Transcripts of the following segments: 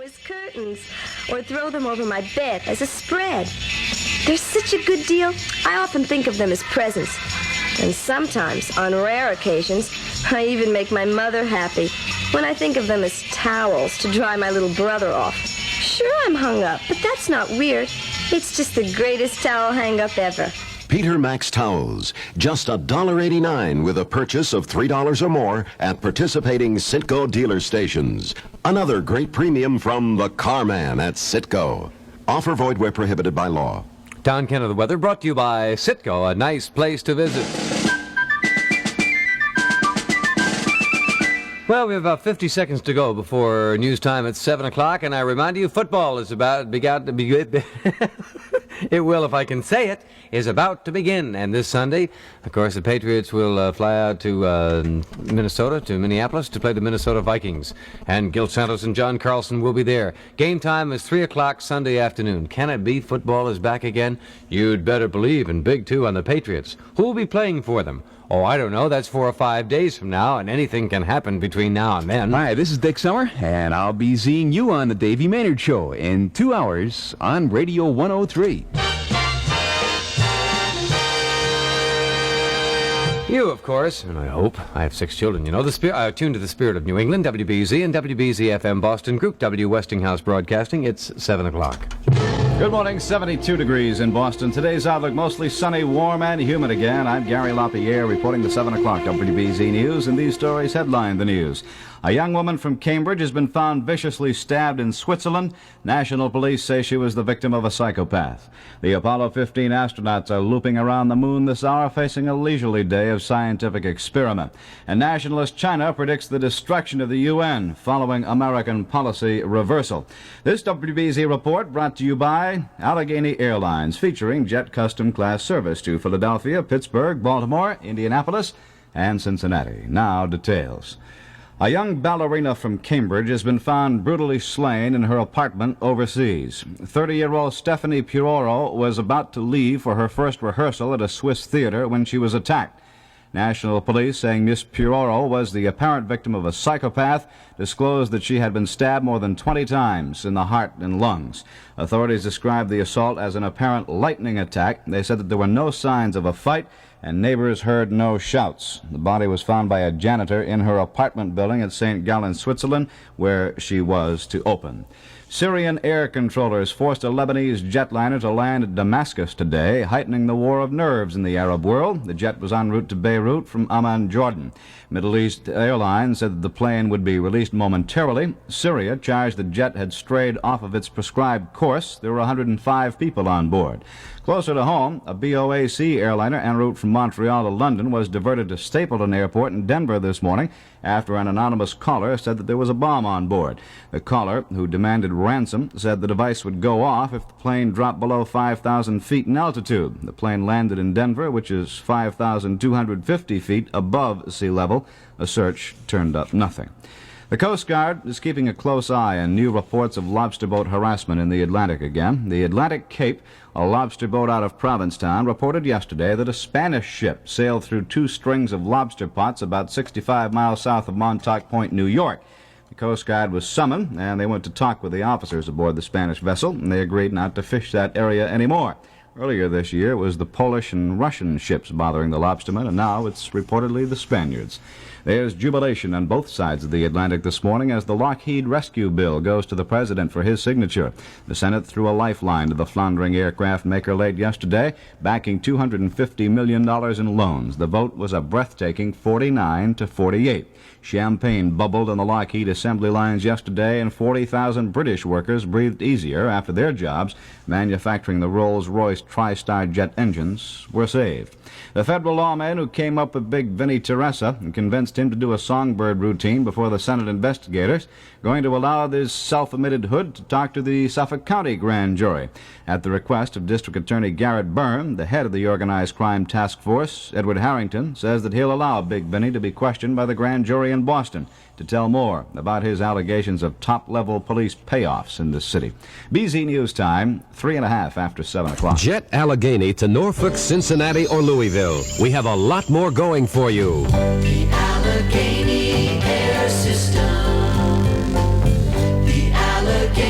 as curtains or throw them over my bed as a spread. They're such a good deal, I often think of them as presents. And sometimes, on rare occasions, I even make my mother happy when I think of them as towels to dry my little brother off. Sure, I'm hung up, but that's not weird. It's just the greatest towel hang-up ever. Peter Max Towels, just $1.89 with a purchase of $3 or more at participating Citgo dealer stations. Another great premium from the Carman at Citgo. Offer void where prohibited by law. Town Ken of the weather brought to you by Citgo, a nice place to visit. Well, we have about 50 seconds to go before news time at 7 o'clock, and I remind you, football is about to begin. It will, if I can say it, is about to begin. And this Sunday, of course, the Patriots will fly out to Minnesota, to Minneapolis, to play the Minnesota Vikings. And Gil Santos and John Carlson will be there. Game time is 3 o'clock Sunday afternoon. Can it be football is back again? You'd better believe, and big too on the Patriots. Who will be playing for them? Oh, I don't know. That's 4 or 5 days from now, and anything can happen between now and then. Hi, this is Dick Summer, and I'll be seeing you on the Davey Maynard Show in 2 hours on Radio 103. You, of course, and I hope, I have 6 children, you know, tuned to the spirit of New England, WBZ and WBZ-FM Boston Group, W Westinghouse Broadcasting. It's 7 o'clock. Good morning, 72 degrees in Boston. Today's outlook mostly sunny, warm, and humid again. I'm Gary LaPierre reporting the 7 o'clock WBZ News, and these stories headline the news. A young woman from Cambridge has been found viciously stabbed in Switzerland. National police say she was the victim of a psychopath. The Apollo 15 astronauts are looping around the moon this hour, facing a leisurely day of scientific experiment. And nationalist China predicts the destruction of the UN following American policy reversal. This WBZ report brought to you by Allegheny Airlines, featuring jet custom class service to Philadelphia, Pittsburgh, Baltimore, Indianapolis, and Cincinnati. Now, details. A young ballerina from Cambridge has been found brutally slain in her apartment overseas. 30-year-old Stephanie Piroro was about to leave for her first rehearsal at a Swiss theater when she was attacked. National police, saying Miss Piroro was the apparent victim of a psychopath, disclosed that she had been stabbed more than 20 times in the heart and lungs. Authorities described the assault as an apparent lightning attack. They said that there were no signs of a fight, and neighbors heard no shouts. The body was found by a janitor in her apartment building at St. Gallen, Switzerland, where she was to open. Syrian air controllers forced a Lebanese jetliner to land at Damascus today, heightening the war of nerves in the Arab world. The jet was en route to Beirut from Amman, Jordan. Middle East Airlines said that the plane would be released momentarily. Syria charged the jet had strayed off of its prescribed course. There were 105 people on board. Closer to home, a BOAC airliner en route from Montreal to London was diverted to Stapleton Airport in Denver this morning after an anonymous caller said that there was a bomb on board. The caller, who demanded ransom, said the device would go off if the plane dropped below 5,000 feet in altitude. The plane landed in Denver, which is 5,250 feet above sea level. A search turned up nothing. The Coast Guard is keeping a close eye on new reports of lobster boat harassment in the Atlantic again. The Atlantic Cape, a lobster boat out of Provincetown, reported yesterday that a Spanish ship sailed through 2 strings of lobster pots about 65 miles south of Montauk Point, New York. The Coast Guard was summoned, and they went to talk with the officers aboard the Spanish vessel, and they agreed not to fish that area anymore. Earlier this year, it was the Polish and Russian ships bothering the lobstermen, and now it's reportedly the Spaniards. There's jubilation on both sides of the Atlantic this morning as the Lockheed rescue bill goes to the president for his signature. The Senate threw a lifeline to the floundering aircraft maker late yesterday, backing $250 million in loans. The vote was a breathtaking 49-48. Champagne bubbled on the Lockheed assembly lines yesterday, and 40,000 British workers breathed easier after their jobs manufacturing the Rolls-Royce TriStar jet engines were saved. The federal lawman who came up with Big Vinnie Teresa and convinced him to do a songbird routine before the Senate investigators, going to allow this self-admitted hood to talk to the Suffolk County grand jury. At the request of District Attorney Garrett Byrne, the head of the Organized Crime Task Force, Edward Harrington, says that he'll allow Big Vinnie to be questioned by the grand jury in Boston to tell more about his allegations of top-level police payoffs in this city. BZ News Time, 3:30 after 7 o'clock. Jet Allegheny to Norfolk, Cincinnati, or Louisville. We have a lot more going for you. The Allegheny Air System. The Allegheny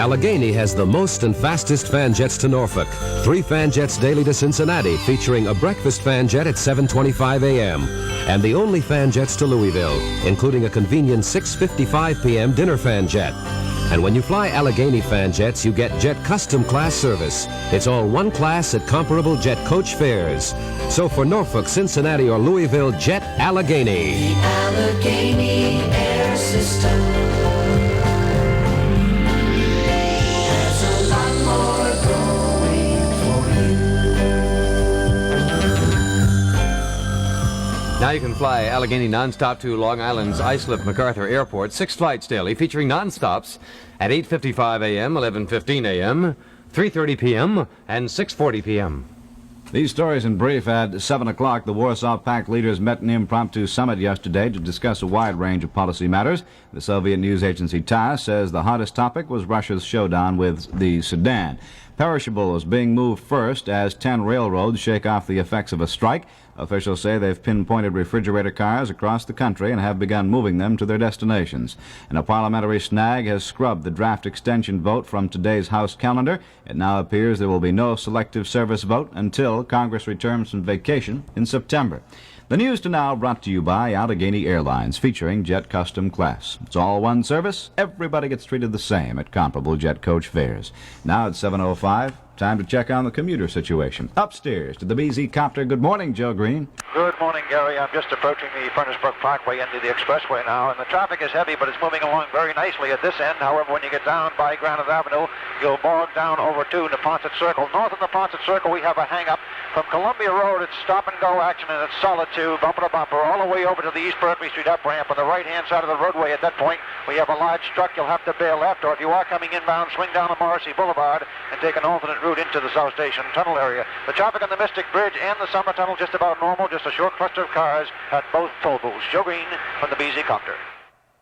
Allegheny has the most and fastest fan jets to Norfolk. 3 fan jets daily to Cincinnati, featuring a breakfast fan jet at 7:25 a.m. And the only fan jets to Louisville, including a convenient 6:55 p.m. dinner fan jet. And when you fly Allegheny fan jets, you get jet custom class service. It's all one class at comparable jet coach fares. So for Norfolk, Cincinnati, or Louisville, jet Allegheny. The Allegheny Air System has a lot more going for you. Now you can fly Allegheny nonstop to Long Island's Islip MacArthur Airport. 6 flights daily, featuring nonstops at 8:55 a.m., 11:15 a.m., 3:30 p.m., and 6:40 p.m. These stories in brief. At 7 o'clock, the Warsaw Pact leaders met in an impromptu summit yesterday to discuss a wide range of policy matters. The Soviet news agency TASS says the hottest topic was Russia's showdown with the Sudan. Perishables being moved first as 10 railroads shake off the effects of a strike. Officials say they've pinpointed refrigerator cars across the country and have begun moving them to their destinations. And a parliamentary snag has scrubbed the draft extension vote from today's House calendar. It now appears there will be no selective service vote until Congress returns from vacation in September. The news to now brought to you by Allegheny Airlines, featuring Jet Custom Class. It's all one service. Everybody gets treated the same at comparable jet coach fares. Now at 7:05, time to check on the commuter situation. Upstairs to the BZ Copter. Good morning, Joe Green. Good morning, Gary. I'm just approaching the Furnace Brook Parkway into the expressway now, and the traffic is heavy, but it's moving along very nicely at this end. However, when you get down by Granite Avenue, you'll bog down over to Neponset Circle. North of Neponset Circle, we have a hang-up. From Columbia Road, it's stop-and-go action, and it's solitude, bumper-to-bumper, all the way over to the East Berkeley Street up-ramp. On the right-hand side of the roadway at that point, we have a large truck. You'll have to bail left, or if you are coming inbound, swing down the Morrissey Boulevard and take an alternate route into the South Station Tunnel area. The traffic on the Mystic Bridge and the Summer Tunnel just about normal, just a short cluster of cars at both toll booths. Joe Green from the BZ Copter.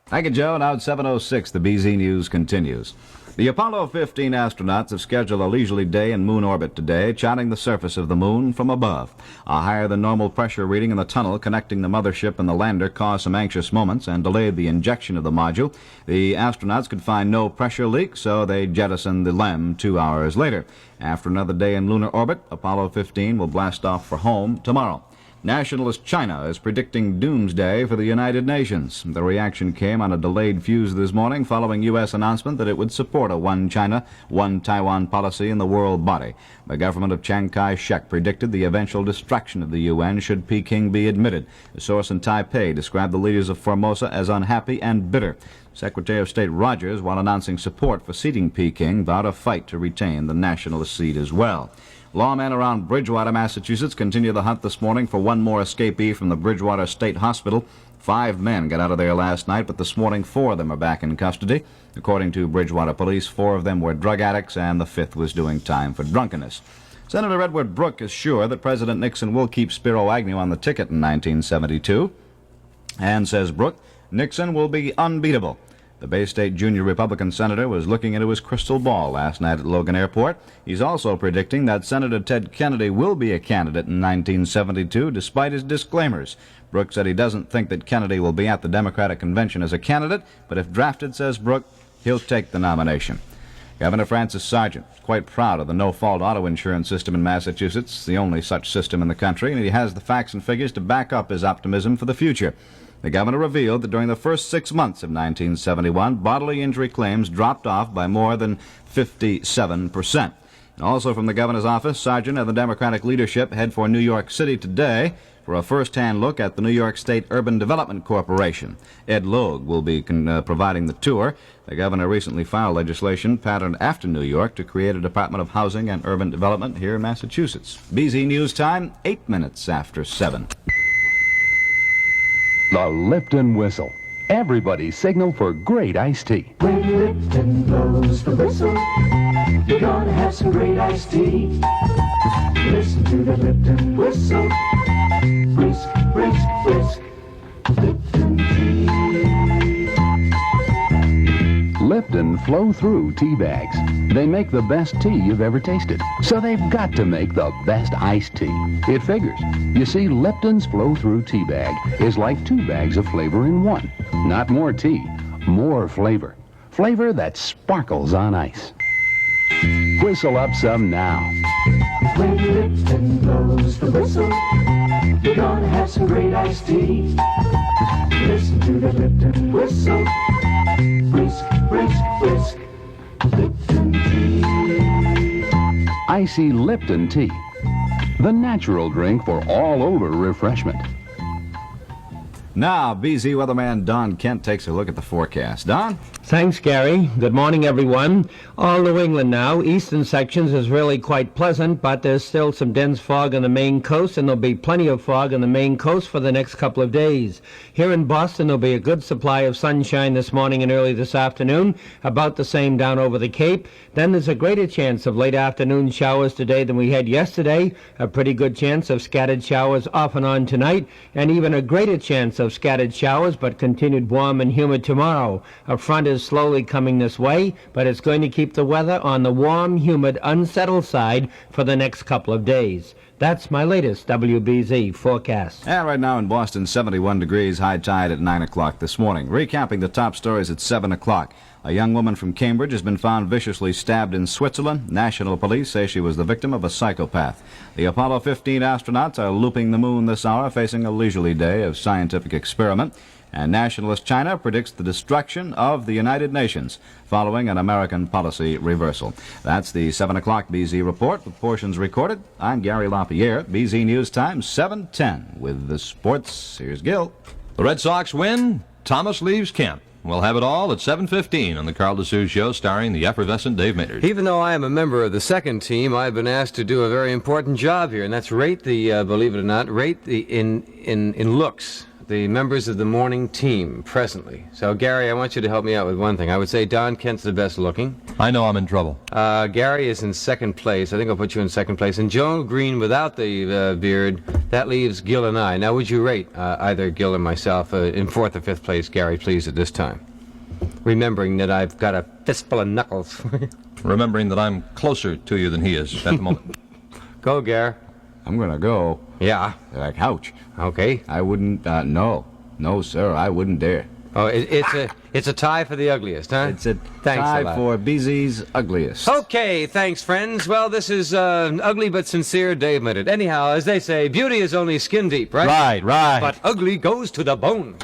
Thank you, Joe. Now at 7:06, the BZ News continues. The Apollo 15 astronauts have scheduled a leisurely day in moon orbit today, charting the surface of the moon from above. A higher-than-normal pressure reading in the tunnel connecting the mothership and the lander caused some anxious moments and delayed the injection of the module. The astronauts could find no pressure leak, so they jettisoned the LEM 2 hours later. After another day in lunar orbit, Apollo 15 will blast off for home tomorrow. Nationalist China is predicting doomsday for the United Nations. The reaction came on a delayed fuse this morning following U.S. announcement that it would support a one China, one Taiwan policy in the world body. The government of Chiang Kai-shek predicted the eventual destruction of the UN should Peking be admitted. A source in Taipei described the leaders of Formosa as unhappy and bitter. Secretary of State Rogers, while announcing support for seating Peking, vowed a fight to retain the nationalist seat as well. Lawmen around Bridgewater, Massachusetts, continue the hunt this morning for one more escapee from the Bridgewater State Hospital. 5 men got out of there last night, but this morning 4 of them are back in custody. According to Bridgewater police, 4 of them were drug addicts, and the 5th was doing time for drunkenness. Senator Edward Brooke is sure that President Nixon will keep Spiro Agnew on the ticket in 1972. And, says Brooke, Nixon will be unbeatable. The Bay State junior Republican senator was looking into his crystal ball last night at Logan Airport. He's also predicting that Senator Ted Kennedy will be a candidate in 1972, despite his disclaimers. Brooke said he doesn't think that Kennedy will be at the Democratic convention as a candidate, but if drafted, says Brooke, he'll take the nomination. Governor Francis Sargent is quite proud of the no-fault auto insurance system in Massachusetts, the only such system in the country, and he has the facts and figures to back up his optimism for the future. The governor revealed that during the first 6 months of 1971, bodily injury claims dropped off by more than 57%. And also from the governor's office, Sargent and the Democratic leadership head for New York City today for a first-hand look at the New York State Urban Development Corporation. Ed Logue will be providing the tour. The governor recently filed legislation patterned after New York to create a Department of Housing and Urban Development here in Massachusetts. BZ News time, 8 minutes after 7. The Lipton Whistle. Everybody's signal for great iced tea. When Lipton blows the whistle, you're gonna have some great iced tea. Listen to the Lipton whistle. Brisk, brisk, brisk. Lipton tea. Lipton flow-through tea bags. They make the best tea you've ever tasted, so they've got to make the best iced tea. It figures. You see, Lipton's flow-through tea bag is like 2 bags of flavor in one. Not more tea, more flavor. Flavor that sparkles on ice. Whistle up some now. When Lipton blows the whistle, you're gonna have some great iced tea. Listen to the Lipton whistle. Whisk, whisk, whisk. Lipton tea. Icy Lipton tea. The natural drink for all-over refreshment. Now, BZ weatherman Don Kent takes a look at the forecast. Don? Thanks, Gary. Good morning, everyone. All New England now. Eastern sections is really quite pleasant, but there's still some dense fog on the Maine coast, and there'll be plenty of fog on the Maine coast for the next couple of days. Here in Boston, there'll be a good supply of sunshine this morning and early this afternoon, about the same down over the Cape. Then there's a greater chance of late afternoon showers today than we had yesterday, a pretty good chance of scattered showers off and on tonight, and even a greater chance of scattered showers, but continued warm and humid tomorrow. A front is slowly coming this way, but it's going to keep the weather on the warm, humid, unsettled side for the next couple of days. That's my latest WBZ forecast. And right now in Boston, 71 degrees, high tide at 9 o'clock this morning. Recapping the top stories at 7 o'clock. A young woman from Cambridge has been found viciously stabbed in Switzerland. National police say she was the victim of a psychopath. The Apollo 15 astronauts are looping the moon this hour, facing a leisurely day of scientific experiment. And nationalist China predicts the destruction of the United Nations following an American policy reversal. That's the 7 o'clock BZ report with portions recorded. I'm Gary LaPierre. BZ News Time 7:10 with the sports. Here's Gil. The Red Sox win. Thomas leaves camp. We'll have it all at 7:15 on the Carl DeSuze Show, starring the effervescent Dave Maynard. Even though I am a member of the second team, I've been asked to do a very important job here, and that's rate the, believe it or not, rate the in looks the members of the morning team presently. So, Gary, I want you to help me out with one thing. I would say Don Kent's the best looking. I know I'm in trouble. Gary is in second place. I think I'll put you in second place. And Joe Green without the beard, that leaves Gil and I. Now, would you rate either Gil or myself in fourth or fifth place, Gary, please, at this time? Remembering that I've got a fistful of knuckles. Remembering that I'm closer to you than he is at the moment. Go, Gary. I'm going to go. Yeah. Like, ouch. Okay. I wouldn't, no. No, sir, I wouldn't dare. Oh, it's a tie for the ugliest, huh? It's a Thanks tie a lot. for BZ's ugliest. Okay, thanks, friends. Well, this is ugly but sincere Dave Maynard. Anyhow, as they say, beauty is only skin deep, right? Right. But ugly goes to the bone.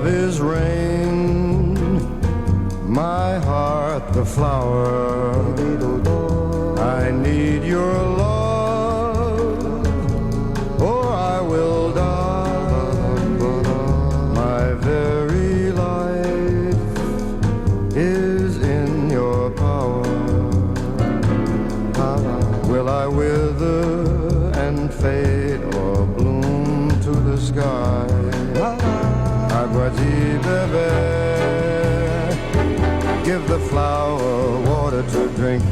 Is rain, my heart the flower. I need your love, or I will die. My very life is in your power. Will I wither and fade or bloom to the sky? Agua-ji, baby, give the flower water to drink.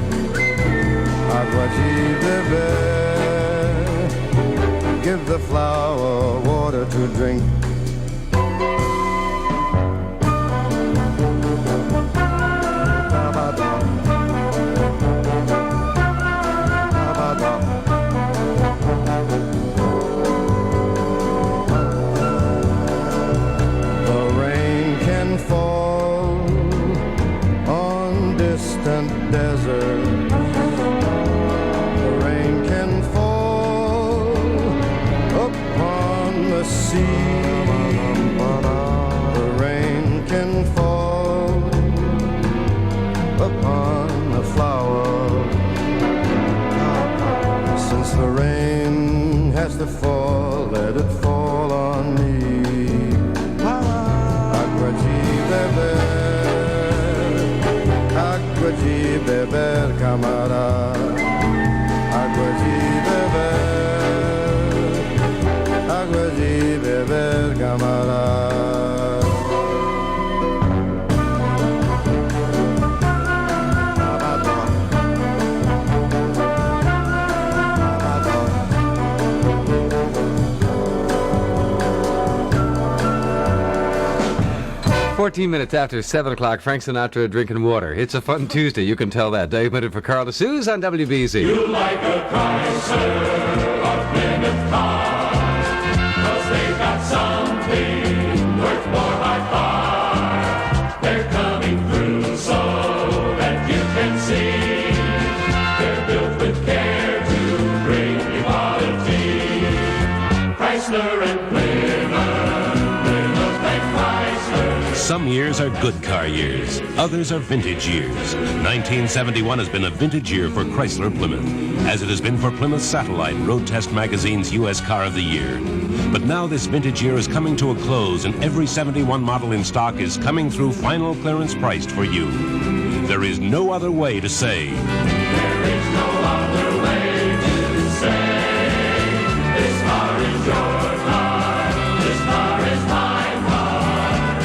Agua-ji, baby, give the flower water to drink. Desert, the rain can fall upon the sea. The rain can fall upon the flower. Since the rain has to fall, let it fall on me. Agua-ji, baby, Agua-ji, beber, camarada. Agua-ji, beber. Agua-ji, beber, camarada. 14 minutes after 7 o'clock, Frank Sinatra drinking water. It's a fun Tuesday, you can tell that. Dave Minute for Carl DeSuze on WBZ. You like a Chrysler or Plymouth car, 'cause they've got something worth more by far. They're coming through so that you can see. They're built with care to bring you quality. Chrysler and Plymouth, Plymouth and Chrysler. Some years are good car years. Others are vintage years. 1971 has been a vintage year for Chrysler Plymouth, as it has been for Plymouth Satellite, Road Test Magazine's U.S. Car of the Year. But now this vintage year is coming to a close, and every 71 model in stock is coming through final clearance priced for you. There is no other way to say. There is no other way to say, this car is your car, this car is my car.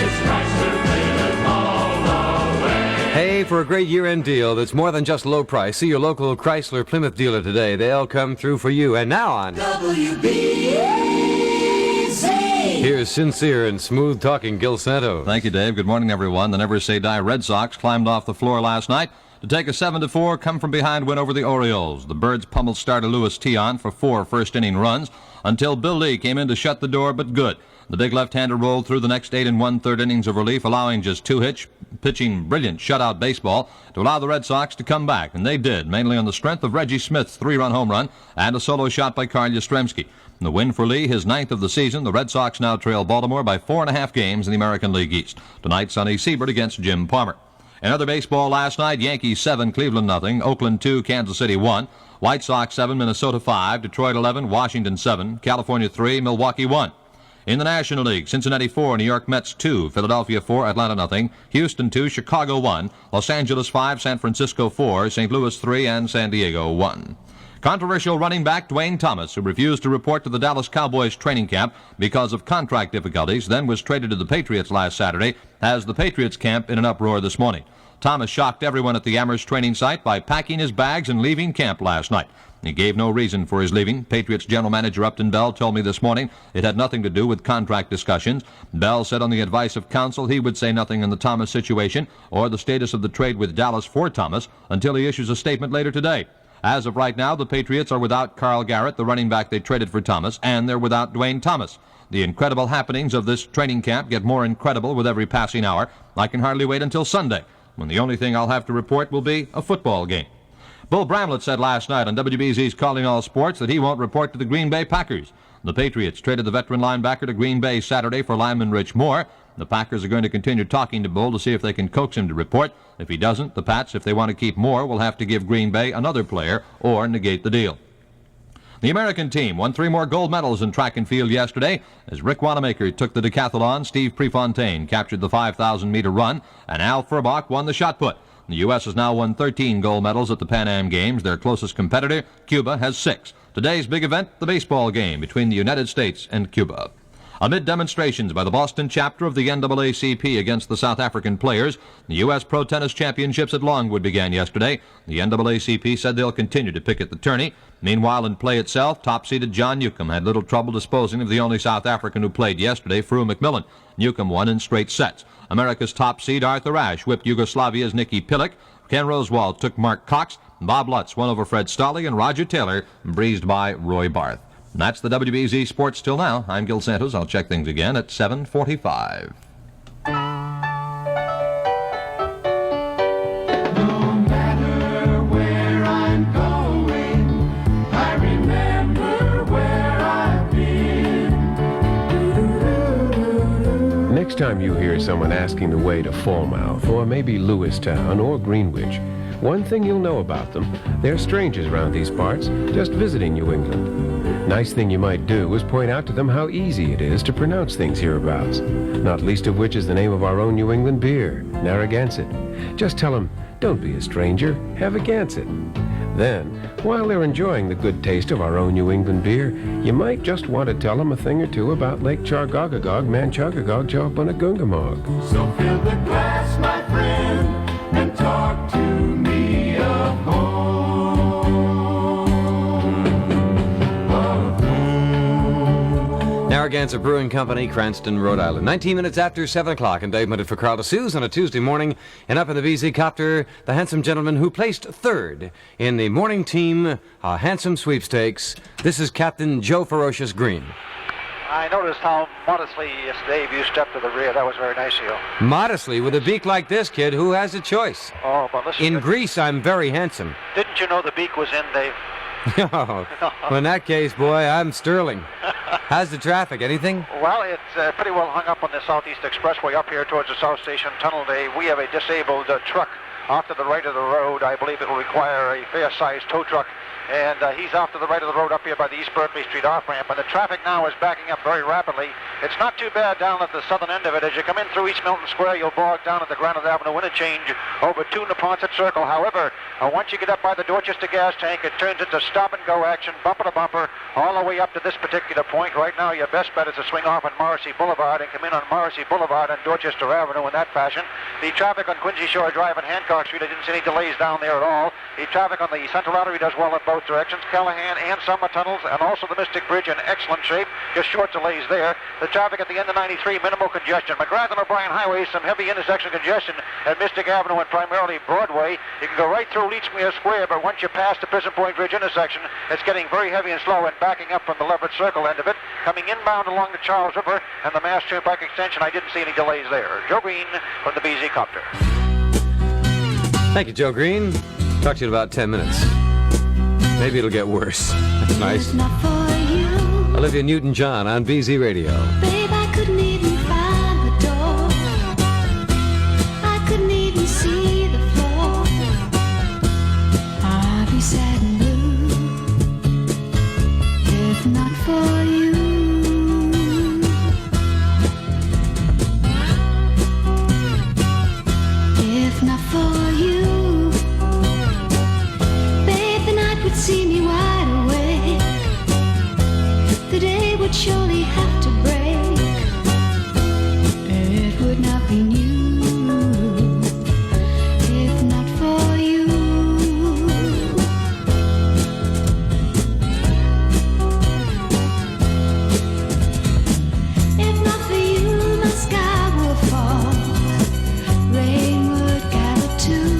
It's Chrysler Plymouth all the way. Hey, for a great year-end deal that's more than just low price, see your local Chrysler Plymouth dealer today. They'll come through for you. And now on WBZ. here's sincere and smooth-talking Gil Santo. Thank you, Dave. Good morning, everyone. The Never Say Die Red Sox climbed off the floor last night to take a 7-4 come-from-behind win over the Orioles. The Birds pummeled starter Louis Tion for 4 first-inning runs until Bill Lee came in to shut the door, but good. The big left-hander rolled through the next 8 1/3 innings of relief, allowing just 2 hits, pitching brilliant shutout baseball to allow the Red Sox to come back, and they did, mainly on the strength of Reggie Smith's 3-run home run and a solo shot by Carl Yastrzemski. The win for Lee, his 9th of the season. The Red Sox now trail Baltimore by 4.5 games in the American League East. Tonight, Sonny Siebert against Jim Palmer. In other baseball last night, Yankees 7, Cleveland nothing, Oakland 2, Kansas City 1, White Sox 7, Minnesota 5, Detroit 11, Washington 7, California 3, Milwaukee 1. In the National League, Cincinnati 4, New York Mets 2, Philadelphia 4, Atlanta nothing, Houston 2, Chicago 1, Los Angeles 5, San Francisco 4, St. Louis 3, and San Diego 1. Controversial running back Dwayne Thomas, who refused to report to the Dallas Cowboys training camp because of contract difficulties, then was traded to the Patriots last Saturday, has the Patriots camp in an uproar this morning. Thomas shocked everyone at the Amherst training site by packing his bags and leaving camp last night. He gave no reason for his leaving. Patriots general manager Upton Bell told me this morning it had nothing to do with contract discussions. Bell said on the advice of counsel he would say nothing on the Thomas situation or the status of the trade with Dallas for Thomas until he issues a statement later today. As of right now, the Patriots are without Carl Garrett, the running back they traded for Thomas, and they're without Dwayne Thomas. The incredible happenings of this training camp get more incredible with every passing hour. I can hardly wait until Sunday, when the only thing I'll have to report will be a football game. Bull Bramlett said last night on WBZ's Calling All Sports that he won't report to the Green Bay Packers. The Patriots traded the veteran linebacker to Green Bay Saturday for lineman Rich Moore. The Packers are going to continue talking to Bull to see if they can coax him to report. If he doesn't, the Pats, if they want to keep Moore, will have to give Green Bay another player or negate the deal. The American team won 3 more gold medals in track and field yesterday as Rick Wanamaker took the decathlon, Steve Prefontaine captured the 5,000-meter run, and Al Furbach won the shot put. The U.S. has now won 13 gold medals at the Pan Am Games. Their closest competitor, Cuba, has 6. Today's big event, the baseball game between the United States and Cuba. Amid demonstrations by the Boston chapter of the NAACP against the South African players, the U.S. Pro Tennis Championships at Longwood began yesterday. The NAACP said they'll continue to picket the tourney. Meanwhile, in play itself, top-seeded John Newcomb had little trouble disposing of the only South African who played yesterday, Fru McMillan. Newcomb won in straight sets. America's top seed, Arthur Ashe, whipped Yugoslavia's Nicky Pillik. Ken Rosewall took Mark Cox. Bob Lutz won over Fred Stolle, and Roger Taylor breezed by Roy Barth. And that's the WBZ Sports Till Now. I'm Gil Santos. I'll check things again at 7:45. No matter where I'm going, I remember where I've been. Next time you hear someone asking the way to Falmouth or maybe Lewistown or Greenwich, one thing you'll know about them, they're strangers around these parts, just visiting New England. Nice thing you might do is point out to them how easy it is to pronounce things hereabouts, not least of which is the name of our own New England beer, Narragansett. Just tell them, don't be a stranger, have a Gansett. Then, while they're enjoying the good taste of our own New England beer, you might just want to tell them a thing or two about Lake Chargogagog, Manchugagog, Jawbunagungamog. So fill the glass, my friend, and talk to me of home. Narragansett Brewing Company, Cranston, Rhode Island. 19 minutes after 7 o'clock, and Dave Minute for Carl DeSuze on a Tuesday morning. And up in the BZ copter, the handsome gentleman who placed third in the morning team handsome sweepstakes. This is Captain Joe Ferocious Green. I noticed how modestly, yes, Dave, you stepped to the rear. That was very nice of you. Modestly, with a beak like this, kid, who has a choice? Oh, but listen. In Greece, I'm very handsome. Didn't you know the beak was in, Dave? Oh, well, in that case, boy, I'm sterling. How's the traffic? Anything? Well, it's pretty well hung up on the Southeast Expressway up here towards the South Station Tunnel. We have a disabled truck off to the right of the road. I believe it will require a fair-sized tow truck. And he's off to the right of the road up here by the East Berkeley Street off-ramp. And the traffic now is backing up very rapidly. It's not too bad down at the southern end of it. As you come in through East Milton Square, you'll bog down at the Granite Avenue interchange over to Neponset Circle. However, once you get up by the Dorchester gas tank, it turns into stop-and-go action, bumper to bumper, all the way up to this particular point. Right now, your best bet is to swing off on Morrissey Boulevard and come in on Morrissey Boulevard and Dorchester Avenue in that fashion. The traffic on Quincy Shore Drive and Hancock Street, I didn't see any delays down there at all. The traffic on the Central Artery does well in both directions. Callahan and Summer Tunnels, and also the Mystic Bridge in excellent shape. Just short delays there. The traffic at the end of 93, minimal congestion. McGrath and O'Brien Highway, some heavy intersection congestion at Mystic Avenue and primarily Broadway. You can go right through Leechmere Square, but once you pass the Prison Point Bridge intersection, it's getting very heavy and slow and backing up from the Leverett Circle end of it. Coming inbound along the Charles River and the Mass Turnpike extension, I didn't see any delays there. Joe Green from the BZ Copter. Thank you, Joe Green. Talk to you in about 10 minutes. Maybe it'll get worse. That's nice. Olivia Newton-John on BZ Radio. Babe, I couldn't even find the door. I couldn't even see the floor. I'd be sad and blue if not for you. If not for you, babe, the night would see me wide awake. The day would surely have to break. It would not be new if not for you. If not for you, my sky will fall. Rain would gather too.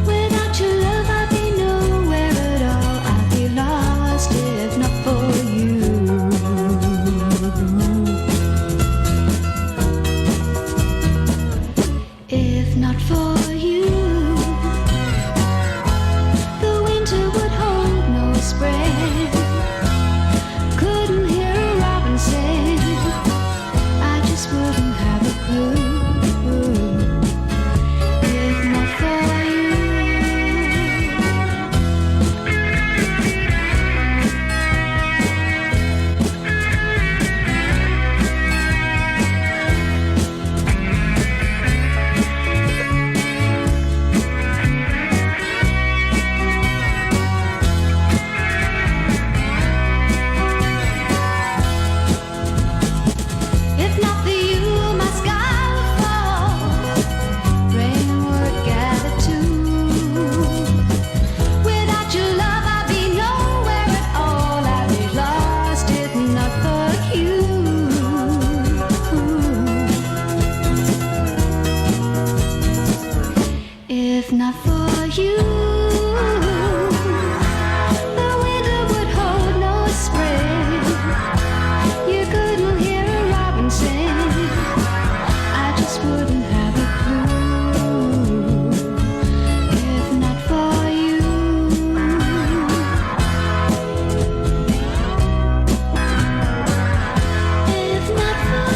Without your love, I'd be nowhere at all. I'd be lost if not for you. If not for you, the winter would hold no spring. Couldn't hear a robin sing. I just wouldn't have a clue. If not for you. If not for you, my sky would fall. Rain would gather too. Without your love, I'd be nowhere at all. I'd be lost if not for you. If not for you, the winter would hold no spring. You couldn't hear a robin sing. I just wouldn't have a clue. If not for you. If not for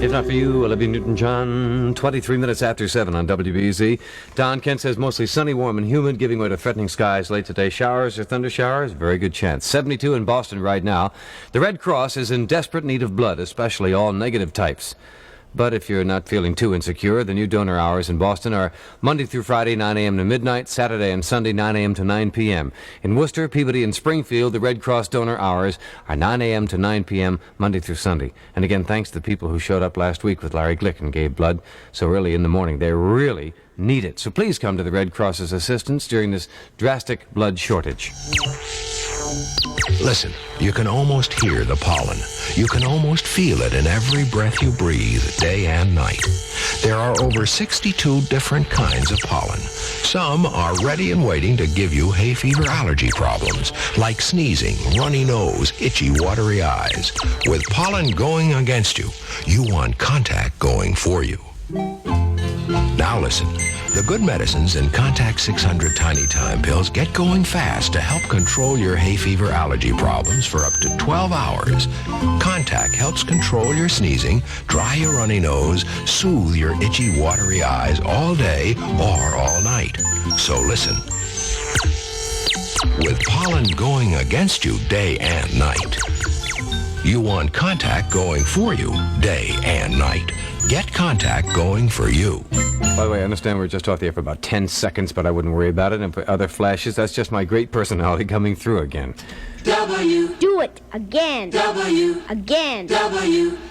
you. If not for you, Olivia Newton-John, 23 minutes after 7 on WBZ. Don Kent says mostly sunny, warm, and humid, giving way to threatening skies late today. Showers or thunder showers, very good chance. 72 in Boston right now. The Red Cross is in desperate need of blood, especially all negative types. But if you're not feeling too insecure, the new donor hours in Boston are Monday through Friday, 9 a.m. to midnight, Saturday and Sunday, 9 a.m. to 9 p.m. In Worcester, Peabody, and Springfield, the Red Cross donor hours are 9 a.m. to 9 p.m. Monday through Sunday. And again, thanks to the people who showed up last week with Larry Glick and gave blood so early in the morning. They really need it. So please come to the Red Cross's assistance during this drastic blood shortage. Listen, you can almost hear the pollen. You can almost feel it in every breath you breathe, day and night. There are over 62 different kinds of pollen. Some are ready and waiting to give you hay fever allergy problems, like sneezing, runny nose, itchy, watery eyes. With pollen going against you, you want Contact going for you. Now listen, the good medicines in Contact 600 Tiny Time pills get going fast to help control your hay fever allergy problems for up to 12 hours. Contact helps control your sneezing, dry your runny nose, soothe your itchy, watery eyes all day or all night. So listen. With pollen going against you day and night, you want Contact going for you day and night. Get Contact going for you. By the way, I understand we were just off the air for about 10 seconds, but I wouldn't worry about it. And for other flashes, that's just my great personality coming through again. W. Do it again. W. Again. WBZ.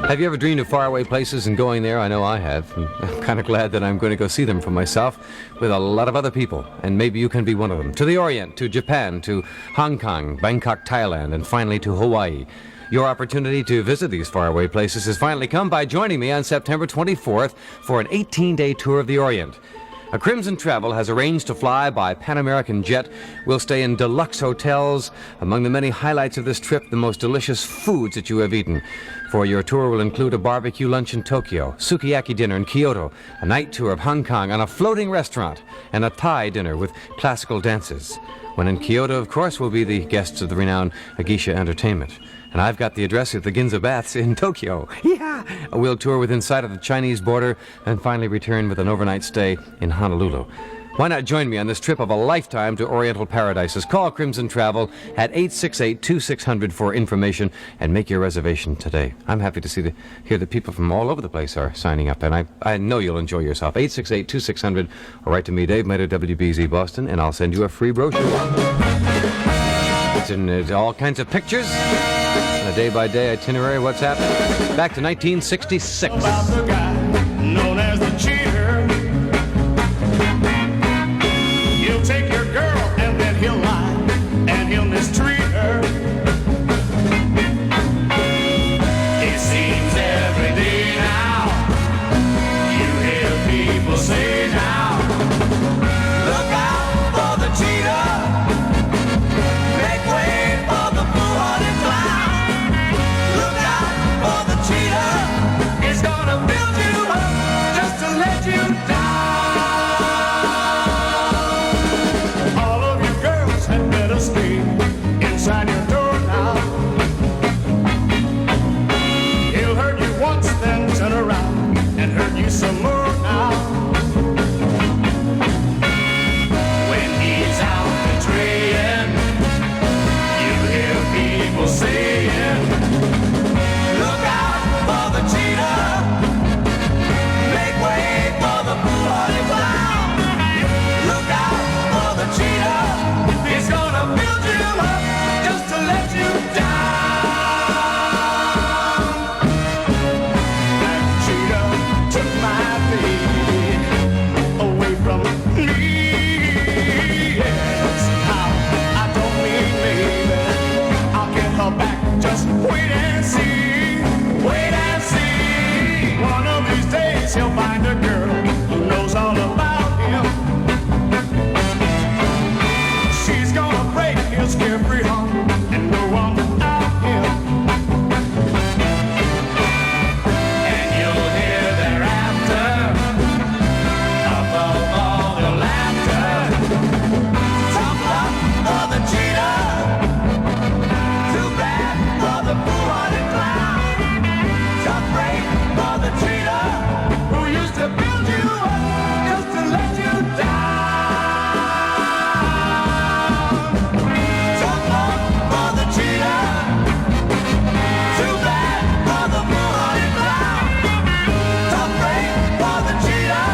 Have you ever dreamed of faraway places and going there? I know I have. And I'm kind of glad that I'm going to go see them for myself with a lot of other people. And maybe you can be one of them. To the Orient, to Japan, to Hong Kong, Bangkok, Thailand, and finally to Hawaii. Your opportunity to visit these faraway places has finally come by joining me on September 24th for an 18-day tour of the Orient. A Crimson Travel has arranged to fly by Pan American Jet. We'll stay in deluxe hotels. Among the many highlights of this trip, the most delicious foods that you have eaten. For your tour will include a barbecue lunch in Tokyo, sukiyaki dinner in Kyoto, a night tour of Hong Kong on a floating restaurant, and a Thai dinner with classical dances. When in Kyoto, of course, we'll be the guests of the renowned Agisha Entertainment. And I've got the address of the Ginza Baths in Tokyo. Yeah! We'll tour within sight of the Chinese border and finally return with an overnight stay in Honolulu. Why not join me on this trip of a lifetime to Oriental Paradises? Call Crimson Travel at 868-2600 for information and make your reservation today. I'm happy to hear that people from all over the place are signing up, and I know you'll enjoy yourself. 868-2600 or write to me, Dave Mader, WBZ Boston, and I'll send you a free brochure. It's in all kinds of pictures. A day-by-day itinerary, what's happening? Back to 1966. About the guy known as the cheater. He'll take your girl and then he'll lie and he'll mistreat her. It seems every day now you hear people say now, look out for the cheater. Make way for the foolhardy clown. It's gonna build you up just to let you down. All of you girls had better stay inside your door now. He'll hurt you once, then turn around and hurt you some more now. When he's out betraying, you hear people saying, look out for the cheater. Make way for the foolhardy clown. Look out for the cheater. He's gonna build you up just to let you down. That cheater took my baby away from me. Yes, how I don't mean maybe I'll get her back. Just wait and see. Wait and see. One of these days he'll find a girl who knows all about him. She's gonna break his carefree heart and go on without him. And you'll hear thereafter, above all the laughter, tough luck for the cheater. Too bad for the foolhardy clown. For the cheater who used to build you up just to let you down. Tough luck for the cheater. Too bad for the foolhardy clown. Tough break for the cheater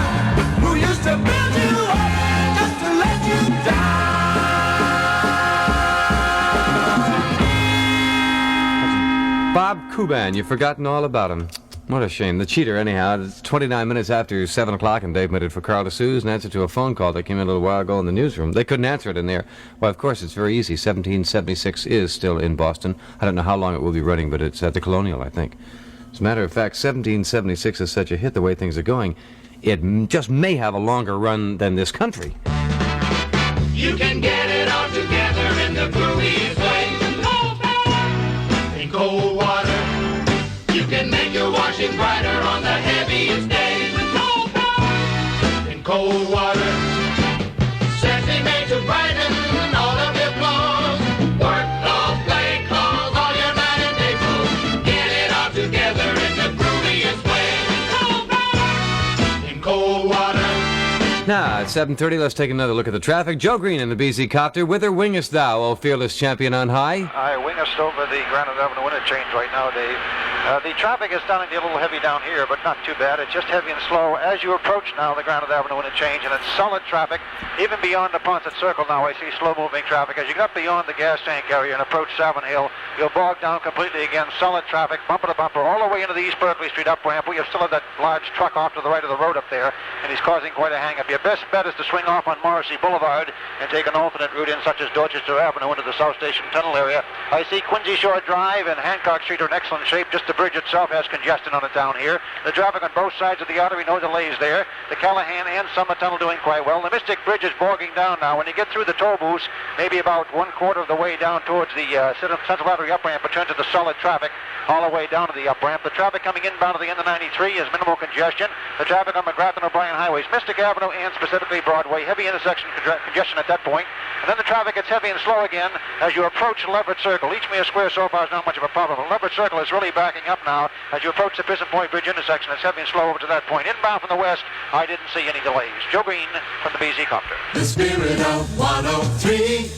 who used to build you up just to let you down. Bob Kuban, you've forgotten all about him. What a shame. The cheater, anyhow. It's 29 minutes after 7 o'clock, and Dave made it for Carl DeSuze in answer to a phone call that came in a little while ago in the newsroom. They couldn't answer it in there. Well, of course, it's very easy. 1776 is still in Boston. I don't know how long it will be running, but it's at the Colonial, I think. As a matter of fact, 1776 is such a hit the way things are going, it just may have a longer run than this country. You can get it all together in the grooviest way. In cold water, you can make your washing brighter on the heaviest day. In cold water, sexy made to brighten all of your clothes. Work clothes, play clothes, all your night and day clothes. Get it all together in the grooviest way. In cold water. Now, at 7:30, let's take another look at the traffic. Joe Green in the BZ Copter. Whither wingest thou, O fearless champion on high? I wingest over the Granite Avenue interchange right now, Dave. The traffic is starting to get a little heavy down here, but not too bad. It's just heavy and slow as you approach now the Granite Avenue interchange, and it's solid traffic. Even beyond the Ponset Circle now, I see slow-moving traffic. As you get beyond the gas tank area and approach Savin Hill, you'll bog down completely again. Solid traffic, bumper to bumper, all the way into the East Berkeley Street up-ramp. We have still have that large truck off to the right of the road up there, and he's causing quite a hang-up. Your best bet is to swing off on Morrissey Boulevard and take an alternate route in, such as Dorchester Avenue, into the South Station Tunnel area. I see Quincy Shore Drive and Hancock Street are in excellent shape. Just the bridge itself has congestion on it down here. The traffic on both sides of the artery, no delays there. The Callahan and Summit Tunnel doing quite well. The Mystic Bridge is bogging down now. When you get through the toll booths, maybe about 1/4 of the way down towards the Central Artery up-ramp, it turns into solid traffic all the way down to the up-ramp. The traffic coming inbound to the end of 93 is minimal congestion. The traffic on McGrath and O'Brien highways, Mystic Avenue and specifically Broadway, heavy intersection congestion at that point. And then the traffic gets heavy and slow again as you approach Leverett Circle. Leechmere Square so far is not much of a problem. Leverett Circle is really backing up now as you approach the Prison Point Bridge intersection. It's heavy and slow over to that point. Inbound from the west, I didn't see any delays. Joe Green from the BZ Copter. The spirit of 103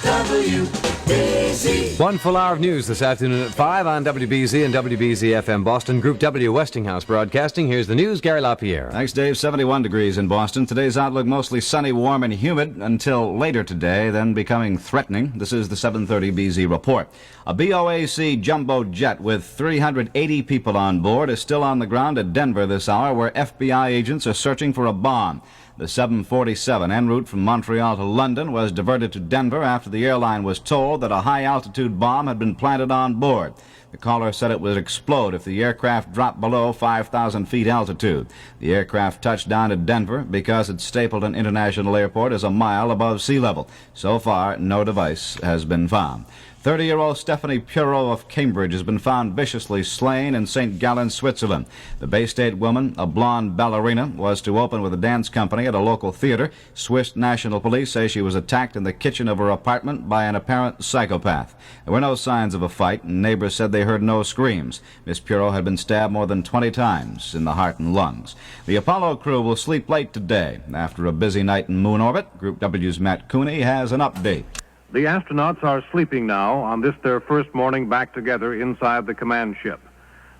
WBZ. One full hour of news this afternoon at 5 on WBZ and WBZ FM Boston. Group W Westinghouse Broadcasting. Here's the news, Gary LaPierre. Thanks, Dave. 71 degrees in Boston. Today's outlook mostly sunny, warm, and humid until later today, then becoming threatening. This is the 7:30 BZ report. A BOAC jumbo jet with 380 people on board is still on the ground at Denver this hour, where FBI agents are searching for a bomb. The 747 en route from Montreal to London was diverted to Denver after the airline was told that a high-altitude bomb had been planted on board. The caller said it would explode if the aircraft dropped below 5,000 feet altitude. The aircraft touched down at Denver because its Stapleton International Airport is a mile above sea level. So far, no device has been found. 30-year-old Stephanie Puro of Cambridge has been found viciously slain in St. Gallen, Switzerland. The Bay State woman, a blonde ballerina, was to open with a dance company at a local theater. Swiss National Police say she was attacked in the kitchen of her apartment by an apparent psychopath. There were no signs of a fight, and neighbors said they heard no screams. Miss Puro had been stabbed more than 20 times in the heart and lungs. The Apollo crew will sleep late today. After a busy night in moon orbit, Group W's Matt Cooney has an update. The astronauts are sleeping now on this their first morning back together inside the command ship.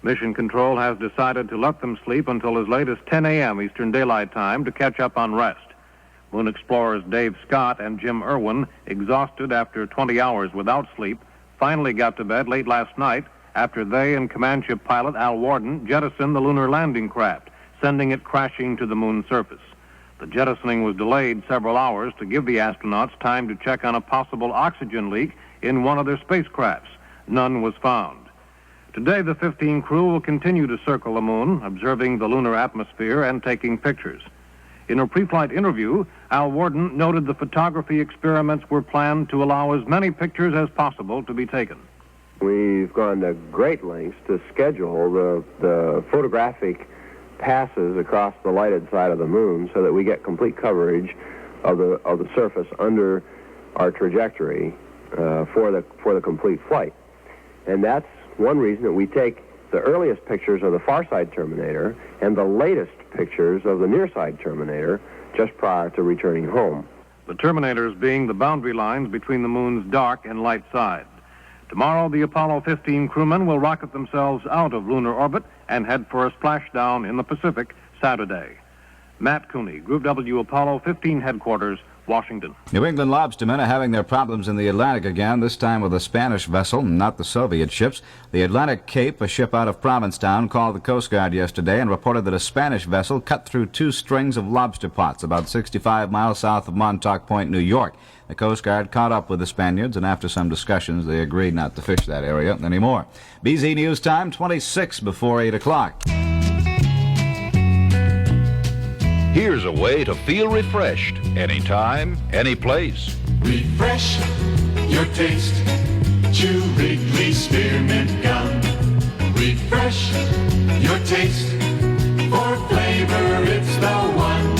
Mission Control has decided to let them sleep until as late as 10 a.m. Eastern Daylight Time to catch up on rest. Moon explorers Dave Scott and Jim Irwin, exhausted after 20 hours without sleep, finally got to bed late last night after they and command ship pilot Al Warden jettisoned the lunar landing craft, sending it crashing to the moon's surface. The jettisoning was delayed several hours to give the astronauts time to check on a possible oxygen leak in one of their spacecrafts. None was found. Today, the 15 crew will continue to circle the moon, observing the lunar atmosphere and taking pictures. In a pre-flight interview, Al Warden noted the photography experiments were planned to allow as many pictures as possible to be taken. We've gone to great lengths to schedule the photographic passes across the lighted side of the moon so that we get complete coverage of the surface under our trajectory for the complete flight. And that's one reason that we take the earliest pictures of the far side terminator and the latest pictures of the near side terminator just prior to returning home. The terminators being the boundary lines between the moon's dark and light side. Tomorrow, the Apollo 15 crewmen will rocket themselves out of lunar orbit and head for a splashdown in the Pacific Saturday. Matt Cooney, Group W Apollo 15 Headquarters, Washington. New England lobstermen are having their problems in the Atlantic again, this time with a Spanish vessel, not the Soviet ships. The Atlantic Cape, a ship out of Provincetown, called the Coast Guard yesterday and reported that a Spanish vessel cut through 2 strings of lobster pots about 65 miles south of Montauk Point, New York. The Coast Guard caught up with the Spaniards, and after some discussions, they agreed not to fish that area anymore. BZ News Time, 26 before 8 o'clock. Here's a way to feel refreshed anytime, any place. Refresh your taste. Chew Wrigley Spearmint Gum. Refresh your taste. For flavor, it's the one.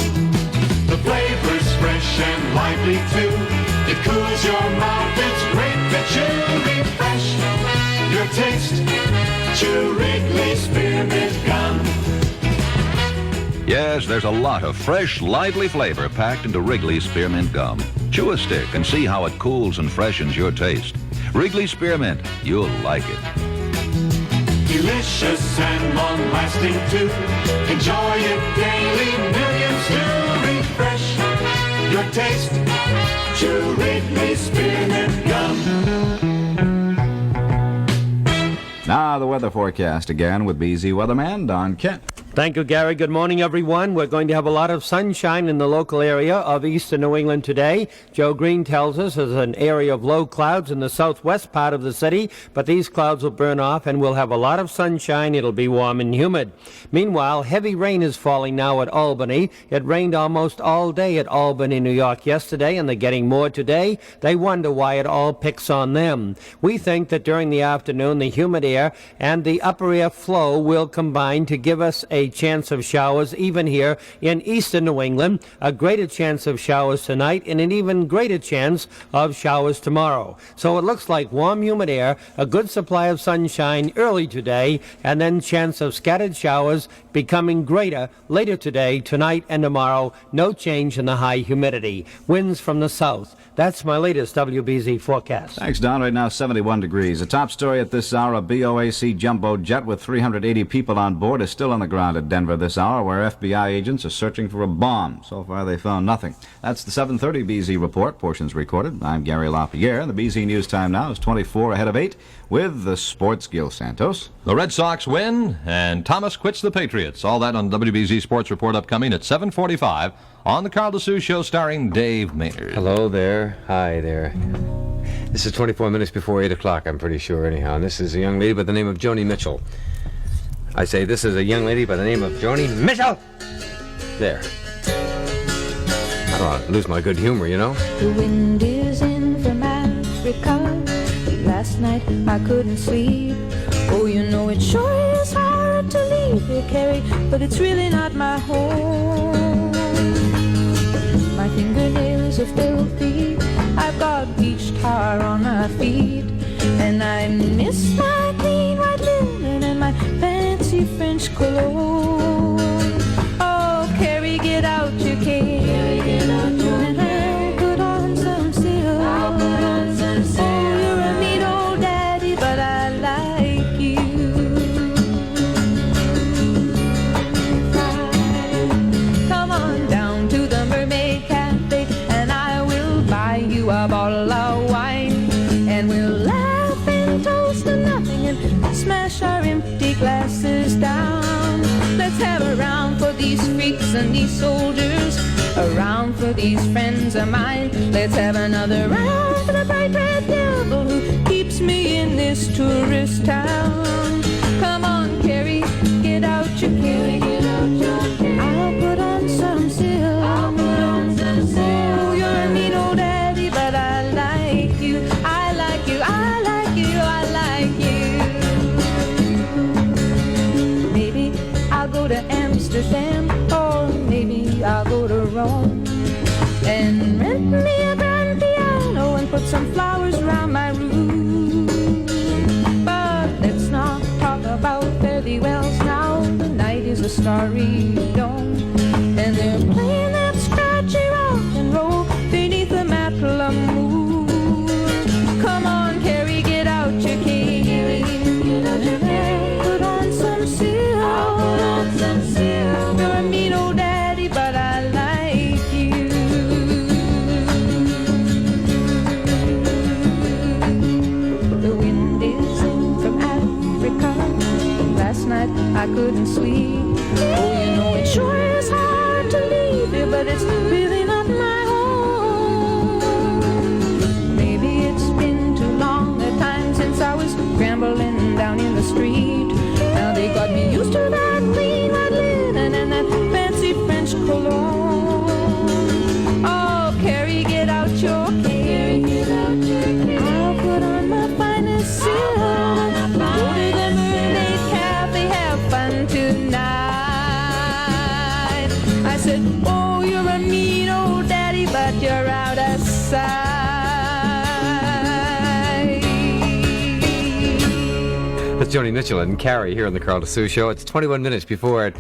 The flavor's fresh and lively too. It cools your mouth, it's great to chew. Refresh your taste. Chew Wrigley Spearmint Gum. Yes, there's a lot of fresh, lively flavor packed into Wrigley Spearmint Gum. Chew a stick and see how it cools and freshens your taste. Wrigley Spearmint, you'll like it. Delicious and long-lasting too. Enjoy it daily, millions do. Refresh your taste. Chew Wrigley Spearmint Gum. Now the weather forecast again with BZ weatherman Don Kent. Thank you, Gary. Good morning, everyone. We're going to have a lot of sunshine in the local area of eastern New England today. Joe Green tells us there's an area of low clouds in the southwest part of the city, but these clouds will burn off and we'll have a lot of sunshine. It'll be warm and humid. Meanwhile, heavy rain is falling now at Albany. It rained almost all day at Albany, New York yesterday, and they're getting more today. They wonder why it all picks on them. We think that during the afternoon, the humid air and the upper air flow will combine to give us a chance of showers even here in eastern New England, a greater chance of showers tonight, and an even greater chance of showers tomorrow. So it looks like warm, humid air, a good supply of sunshine early today, and then chance of scattered showers becoming greater later today, tonight, and tomorrow. No change in the high humidity. Winds from the south. That's my latest WBZ forecast. Thanks, Don. Right now, 71 degrees. The top story at this hour, a BOAC jumbo jet with 380 people on board is still on the ground at Denver this hour, where FBI agents are searching for a bomb. So far, they found nothing. That's the 7:30 BZ report. Portions recorded. I'm Gary LaPierre. The BZ News time now is 24 ahead of 8 with the sports Gil Santos. The Red Sox win, and Thomas quits the Patriots. All that on WBZ Sports Report upcoming at 7:45 on the Carl DeSuze Show starring Dave Maynard. Hello there. Hi there. This is 24 minutes before 8 o'clock, I'm pretty sure, anyhow. And this is a young lady by the name of Joni Mitchell. I say this is a young lady by the name of Joni Mitchell. There. I don't want to lose my good humor, you know. The wind is in from Africa. Last night I couldn't sleep. Oh, you know it sure is hard to leave here, Carrie, but it's really not my home. My fingernails are filthy. I've got beach tar on my feet, and I miss my clean white linen and my fancy French cologne. Oh, Carrie, get out your cane. And I'll put on some silk. Oh, you're a mean old daddy, but I like you. Come on down to the Mermaid Cafe, and I will buy you a bottle of wine, and we'll laugh and toast to nothing and smash our empty glasses down. Let's have a round for these freaks and these soldiers, a round for these friends of mine. Let's have another round for the bright red devil who keeps me in this tourist town. Come on, Carrie, get out your cane. I'll put on some silk. Oh, you're a mean old daddy, but I like you. I like you, I like you, I like you. Maybe I'll go to Amsterdam, or maybe I'll go to Rome, and rent me a grand piano and put some flowers around my room. But let's not talk about fare thee wells now. The night is a starry dome, and they're playing that scratchy rock and roll beneath the Macklemore moon. Come on, Carrie, get out your cane. Put on some silk. You're a mean old daddy, but I like you. couldn't sleep. Oh, you know it sure is hard to leave here, but it's really not my home. Maybe it's been too long a time since I was scrambling down in the street. Now they got me used to that clean white linen and that fancy French cologne. Oh, Carrie, get out your cane. I'll put on my finest silver. Go to the Mermaid Cafe, have fun tonight. I said, oh, you're a mean old daddy, but you're out of sight. That's Joni Mitchell and Carrie here on the Carl DeSuze Show. It's 21 minutes before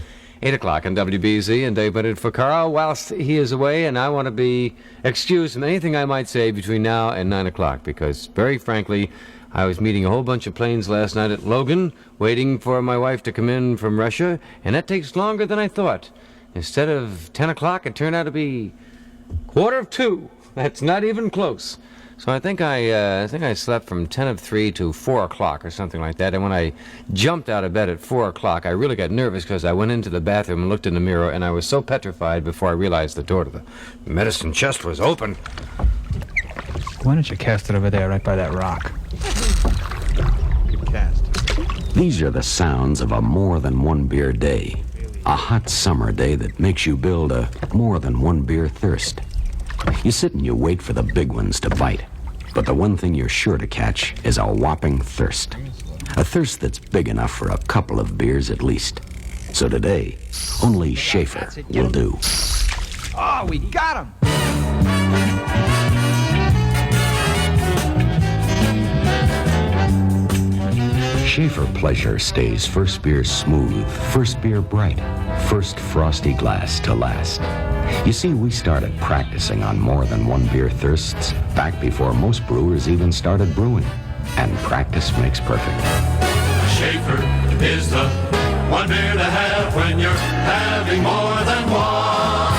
8 o'clock on WBZ, and Dave Bennett for Carl whilst he is away, and I want to be excused from anything I might say between now and 9 o'clock, because, very frankly, I was meeting a whole bunch of planes last night at Logan, waiting for my wife to come in from Russia, and that takes longer than I thought. Instead of 10 o'clock, it turned out to be 1:45. That's not even close. So I think I slept from 10 of 3 to 4 o'clock or something like that. And when I jumped out of bed at 4 o'clock, I really got nervous because I went into the bathroom and looked in the mirror, and I was so petrified before I realized the door to the medicine chest was open. Why don't you cast it over there, right by that rock? Good cast. These are the sounds of a more than one beer day. A hot summer day that makes you build a more than one beer thirst. You sit and you wait for the big ones to bite. But the one thing you're sure to catch is a whopping thirst. A thirst that's big enough for a couple of beers at least. So today, only Schaefer will do. Oh, we got him! Schaefer Pleasure stays first beer smooth, first beer bright, first frosty glass to last. You see, we started practicing on more than one beer thirsts back before most brewers even started brewing. And practice makes perfect. Schaefer is the one beer to have when you're having more than one.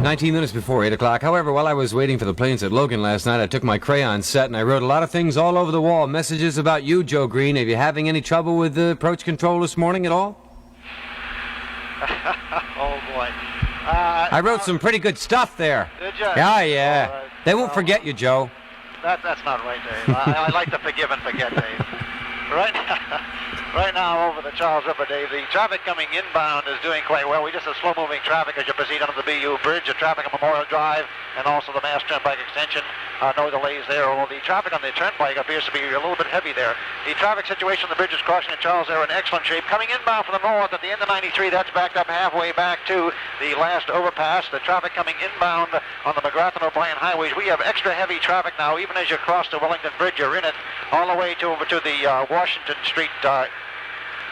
19 minutes before 8 o'clock. However, while I was waiting for the planes at Logan last night, I took my crayon set and I wrote a lot of things all over the wall. Messages about you, Joe Green. Are you having any trouble with the approach control this morning at all? Oh, boy. I wrote some pretty good stuff there. Did you? Yeah. All right. They won't forget you, Joe. That's not right, Dave. I like to forgive and forget, Dave. Right now over the Charles River, Dave, the traffic coming inbound is doing quite well. We just have slow-moving traffic as you proceed under the BU Bridge, the traffic on Memorial Drive, and also the Mass Turnpike extension. No delays there, although the traffic on the Turnpike appears to be a little bit heavy there. The traffic situation on the bridges crossing at Charles are in excellent shape. Coming inbound from the north at the end of 93, that's backed up halfway back to the last overpass. The traffic coming inbound on the McGrath and O'Brien highways. We have extra heavy traffic now, even as you cross the Wellington Bridge. You're in it all the way over to the Washington Street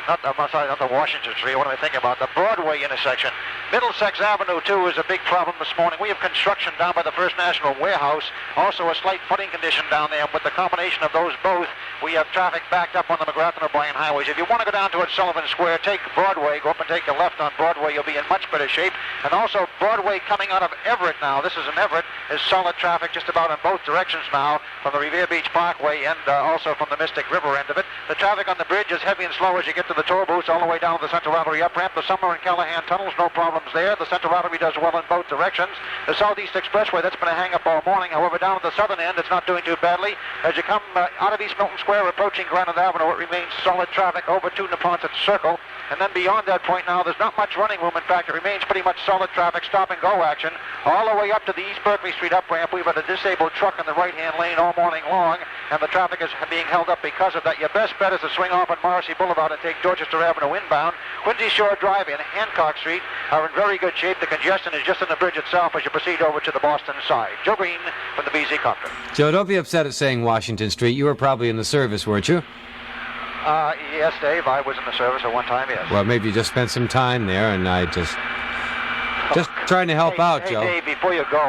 not the Washington Street, what am I thinking about? The Broadway intersection. Middlesex Avenue, too, is a big problem this morning. We have construction down by the First National Warehouse. Also a slight footing condition down there. With the combination of those both, we have traffic backed up on the McGrath and O'Brien highways. If you want to go down towards Sullivan Square, take Broadway, go up and take a left on Broadway. You'll be in much better shape. And also Broadway coming out of Everett now. This is in Everett. Is solid traffic just about in both directions now from the Revere Beach Parkway and also from the Mystic River end of it. The traffic on the bridge is heavy and slow as you get to the toll booths all the way down to the Central Artery up-ramp. The Summer and Callahan tunnels, no problems there. The Central Artery does well in both directions. The Southeast Expressway, that's been a hang-up all morning. However, down at the southern end, it's not doing too badly. As you come out of East Milton Square, approaching Granite Avenue, it remains solid traffic over to Neponset Circle. And then beyond that point now, there's not much running room. In fact, it remains pretty much solid traffic, stop-and-go action. All the way up to the East Berkeley Street up-ramp, we've had a disabled truck in the right-hand lane all morning long, and the traffic is being held up because of that. Your best bet is to swing off on Morrissey Boulevard and take Dorchester Avenue inbound. Quincy Shore Drive and Hancock Street are in very good shape. The congestion is just in the bridge itself as you proceed over to the Boston side. Joe Green from the BZ Compton. Joe, don't be upset at saying Washington Street. You were probably in the service, weren't you? Yes, Dave, I was in the service at one time, yes. Well, maybe you just spent some time there, and I just trying to help out, Joe. Hey, Dave, before you go,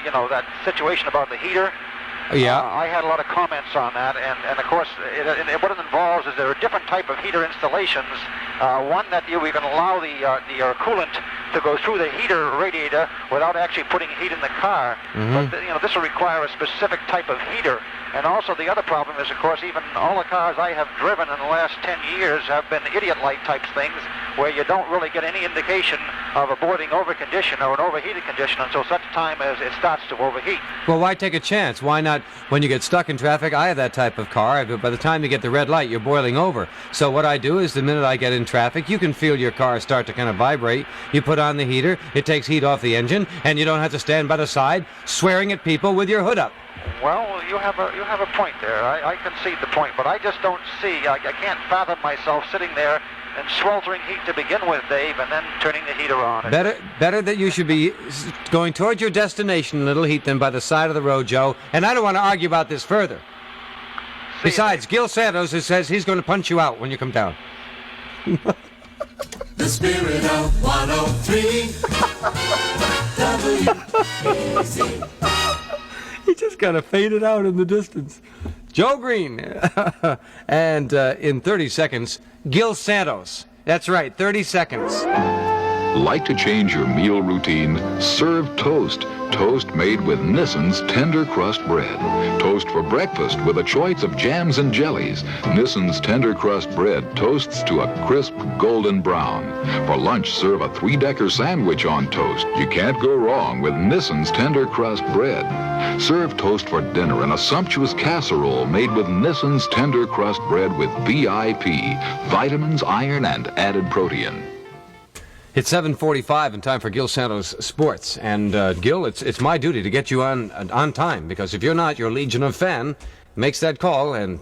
you know, that situation about the heater, yeah. I had a lot of comments on that, and of course, what it involves is there are different type of heater installations. One that we can allow the coolant to go through the heater radiator without actually putting heat in the car. Mm-hmm. But this will require a specific type of heater, And also the other problem is, of course, even all the cars I have driven in the last 10 years have been idiot light type things where you don't really get any indication of a boarding over condition or an overheated condition until such time as it starts to overheat. Well, why take a chance? Why not, when you get stuck in traffic? I have that type of car. By the time you get the red light, you're boiling over. So what I do is the minute I get in traffic, you can feel your car start to kind of vibrate. You put on the heater, it takes heat off the engine, and you don't have to stand by the side swearing at people with your hood up. Well, you have a point there. I concede the point, but I just don't see, I can't fathom myself sitting there in sweltering heat to begin with, Dave, and then turning the heater on. Better that you should be going towards your destination in a little heat than by the side of the road, Joe. And I don't want to argue about this further. Besides, Gil Santos says he's going to punch you out when you come down. The spirit of 103 WBZ. He just kind of faded out in the distance. Joe Green. And in 30 seconds, Gil Santos. That's right, 30 seconds. Like to change your meal routine? Serve toast. Toast made with Nissin's tender crust bread. Toast for breakfast with a choice of jams and jellies. Nissin's tender crust bread toasts to a crisp golden brown. For lunch, serve a 3-decker sandwich on toast. You can't go wrong with Nissin's tender crust bread. Serve toast for dinner in a sumptuous casserole made with Nissin's tender crust bread with VIP, vitamins, iron, and added protein. It's 7:45 and time for Gil Santos Sports. And Gil, it's my duty to get you on time, because if you're not, your Legion of Fan makes that call and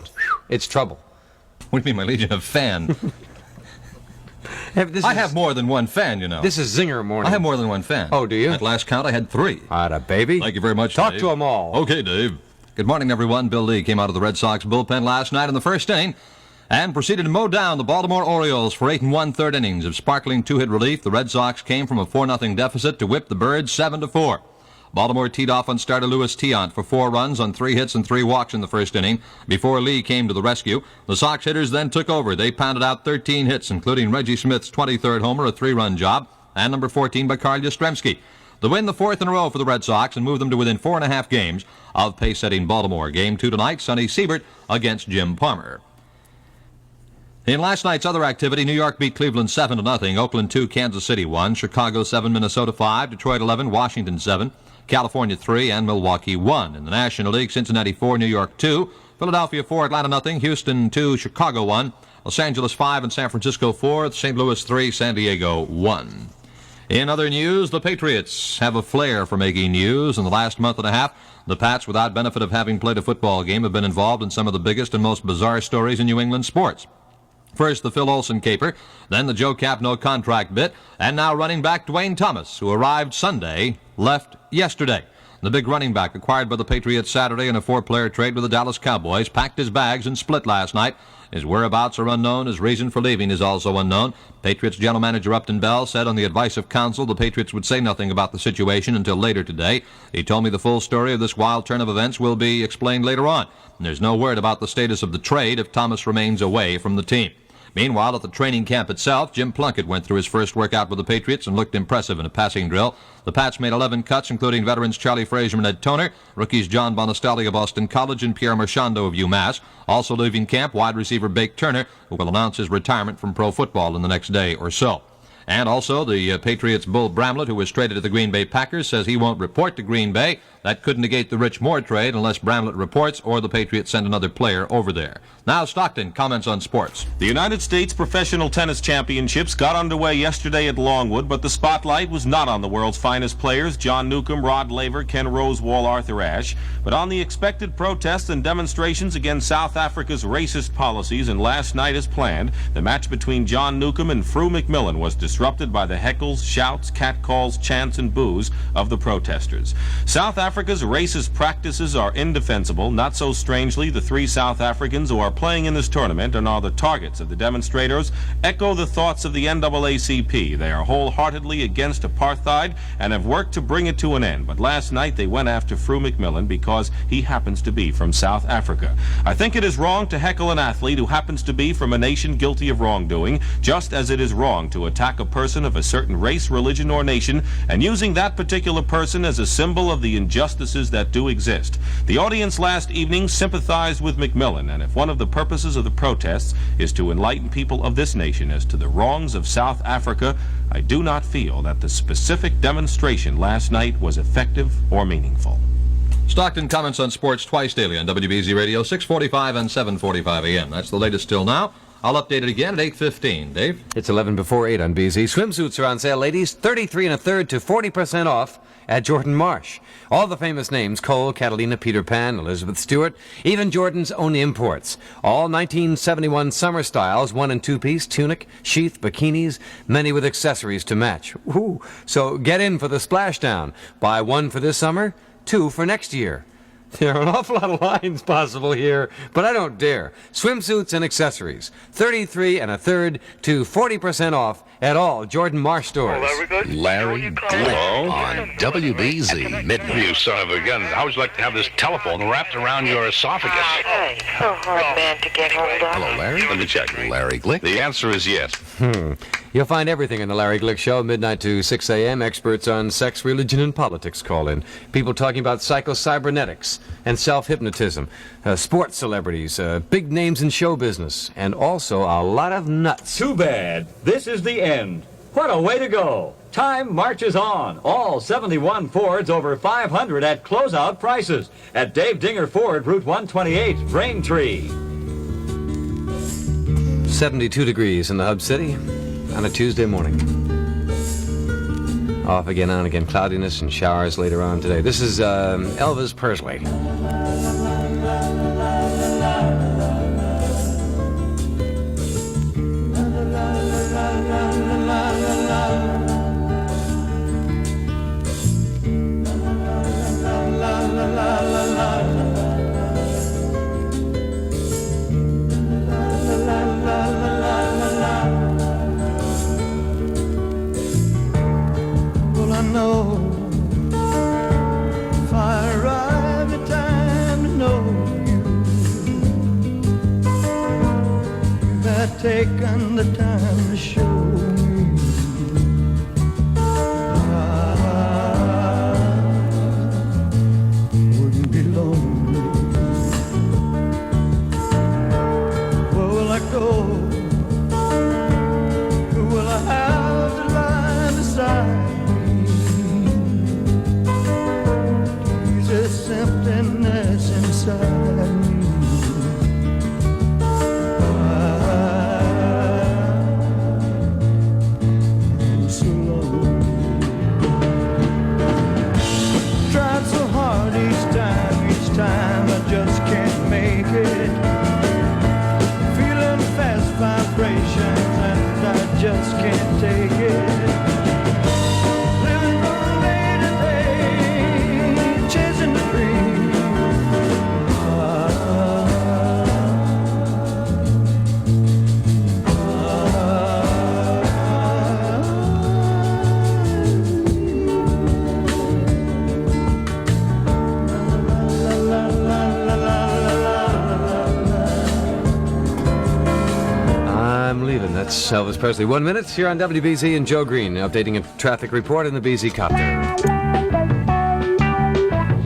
it's trouble. What do you mean, my Legion of Fan? I have more than one fan, you know. This is Zinger morning. I have more than one fan. Oh, do you? At last count, I had 3. Atta baby. Thank you very much, Talk Dave. to them all. Okay, Dave. Good morning, everyone. Bill Lee came out of the Red Sox bullpen last night in the first inning and proceeded to mow down the Baltimore Orioles for 8 1/3 innings of sparkling 2-hit relief. The Red Sox came from a 4-0 deficit to whip the Birds 7-4. Baltimore teed off on starter Louis Tiant for 4 runs on 3 hits and 3 walks in the first inning before Lee came to the rescue. The Sox hitters then took over. They pounded out 13 hits, including Reggie Smith's 23rd homer, a 3-run job, and number 14 by Carl Yastrzemski. The win, the 4th in a row for the Red Sox, and moved them to within 4.5 games of pace-setting Baltimore. Game 2 tonight, Sonny Siebert against Jim Palmer. In last night's other activity, New York beat Cleveland 7-0, Oakland 2, Kansas City 1, Chicago 7, Minnesota 5, Detroit 11, Washington 7, California 3, and Milwaukee 1. In the National League, Cincinnati 4, New York 2, Philadelphia 4, Atlanta 0, Houston 2, Chicago 1, Los Angeles 5, and San Francisco 4, St. Louis 3, San Diego 1. In other news, the Patriots have a flair for making news. In the last month and a half, the Pats, without benefit of having played a football game, have been involved in some of the biggest and most bizarre stories in New England sports. First, the Phil Olsen caper, then the Joe Capno contract bit, and now running back Dwayne Thomas, who arrived Sunday, left yesterday. The big running back, acquired by the Patriots Saturday in a 4-player trade with the Dallas Cowboys, packed his bags and split last night. His whereabouts are unknown. His reason for leaving is also unknown. Patriots general manager Upton Bell said on the advice of counsel the Patriots would say nothing about the situation until later today. He told me the full story of this wild turn of events will be explained later on. And there's no word about the status of the trade if Thomas remains away from the team. Meanwhile, at the training camp itself, Jim Plunkett went through his first workout with the Patriots and looked impressive in a passing drill. The Pats made 11 cuts, including veterans Charlie Frazier and Ed Toner, rookies John Bonastelli of Boston College and Pierre Marchando of UMass. Also leaving camp, wide receiver Bake Turner, who will announce his retirement from pro football in the next day or so. And also, the Patriots' Bull Bramlett, who was traded to the Green Bay Packers, says he won't report to Green Bay. That could negate the Rich Moore trade unless Bramlett reports or the Patriots send another player over there. Now, Stockton, comments on sports. The United States Professional Tennis Championships got underway yesterday at Longwood, but the spotlight was not on the world's finest players, John Newcomb, Rod Laver, Ken Rosewall, Arthur Ashe, but on the expected protests and demonstrations against South Africa's racist policies. And last night, as planned, the match between John Newcomb and Fru McMillan was disrupted by the heckles, shouts, catcalls, chants, and boos of the protesters. South Africa's racist practices are indefensible. Not so strangely, the 3 South Africans who are playing in this tournament and are the targets of the demonstrators echo the thoughts of the NAACP. They are wholeheartedly against apartheid and have worked to bring it to an end. But last night they went after Fru McMillan because he happens to be from South Africa. I think it is wrong to heckle an athlete who happens to be from a nation guilty of wrongdoing, just as it is wrong to attack a person of a certain race, religion, or nation, and using that particular person as a symbol of the injustice injustices that do exist. The audience last evening sympathized with McMillan, and if one of the purposes of the protests is to enlighten people of this nation as to the wrongs of South Africa, I do not feel that the specific demonstration last night was effective or meaningful. Stockton comments on sports twice daily on WBZ Radio, 6:45 and 7:45 a.m. That's the latest till now. I'll update it again at 8:15. Dave? It's 11 before 8 on BZ. Swimsuits are on sale, ladies. 33 1/3 to 40% off at Jordan Marsh. All the famous names: Cole, Catalina, Peter Pan, Elizabeth Stewart, even Jordan's own imports. All 1971 summer styles, 1- and 2-piece, tunic, sheath, bikinis, many with accessories to match. Ooh. So get in for the splashdown. Buy one for this summer, 2 for next year. There are an awful lot of lines possible here, but I don't dare. Swimsuits and accessories, 33 1/3 to 40% off at all Jordan Marsh stores. Larry Glick on WBZ Midnight. You son of a gun. I always like to have this telephone wrapped around your esophagus. Hey, so hard man to get hold of. Hello, Larry. Let me check. Larry Glick. The answer is yes. You'll find everything in the Larry Glick Show, midnight to 6 a.m. Experts on sex, religion, and politics call in. People talking about psycho-cybernetics and self-hypnotism. Sports celebrities, big names in show business, and also a lot of nuts. Too bad. This is the end. What a way to go. Time marches on. All 71 Fords over 500 at closeout prices at Dave Dinger Ford, Route 128, Braintree. 72 degrees in the Hub City on a Tuesday morning. Off again, on again, cloudiness and showers later on today. This is Elvis Presley. Well, I know if I arrive in time to know you, you had taken the time to show me I wouldn't be lonely. Where will I go? Who will I have to lie beside? This emptiness inside me. I'm so lonely. Tried so hard each time I just can't make it. Feeling fast vibrations and I just can't take it. That's Elvis Presley. 1 minute here on WBZ and Joe Green updating a traffic report in the BZ Copter.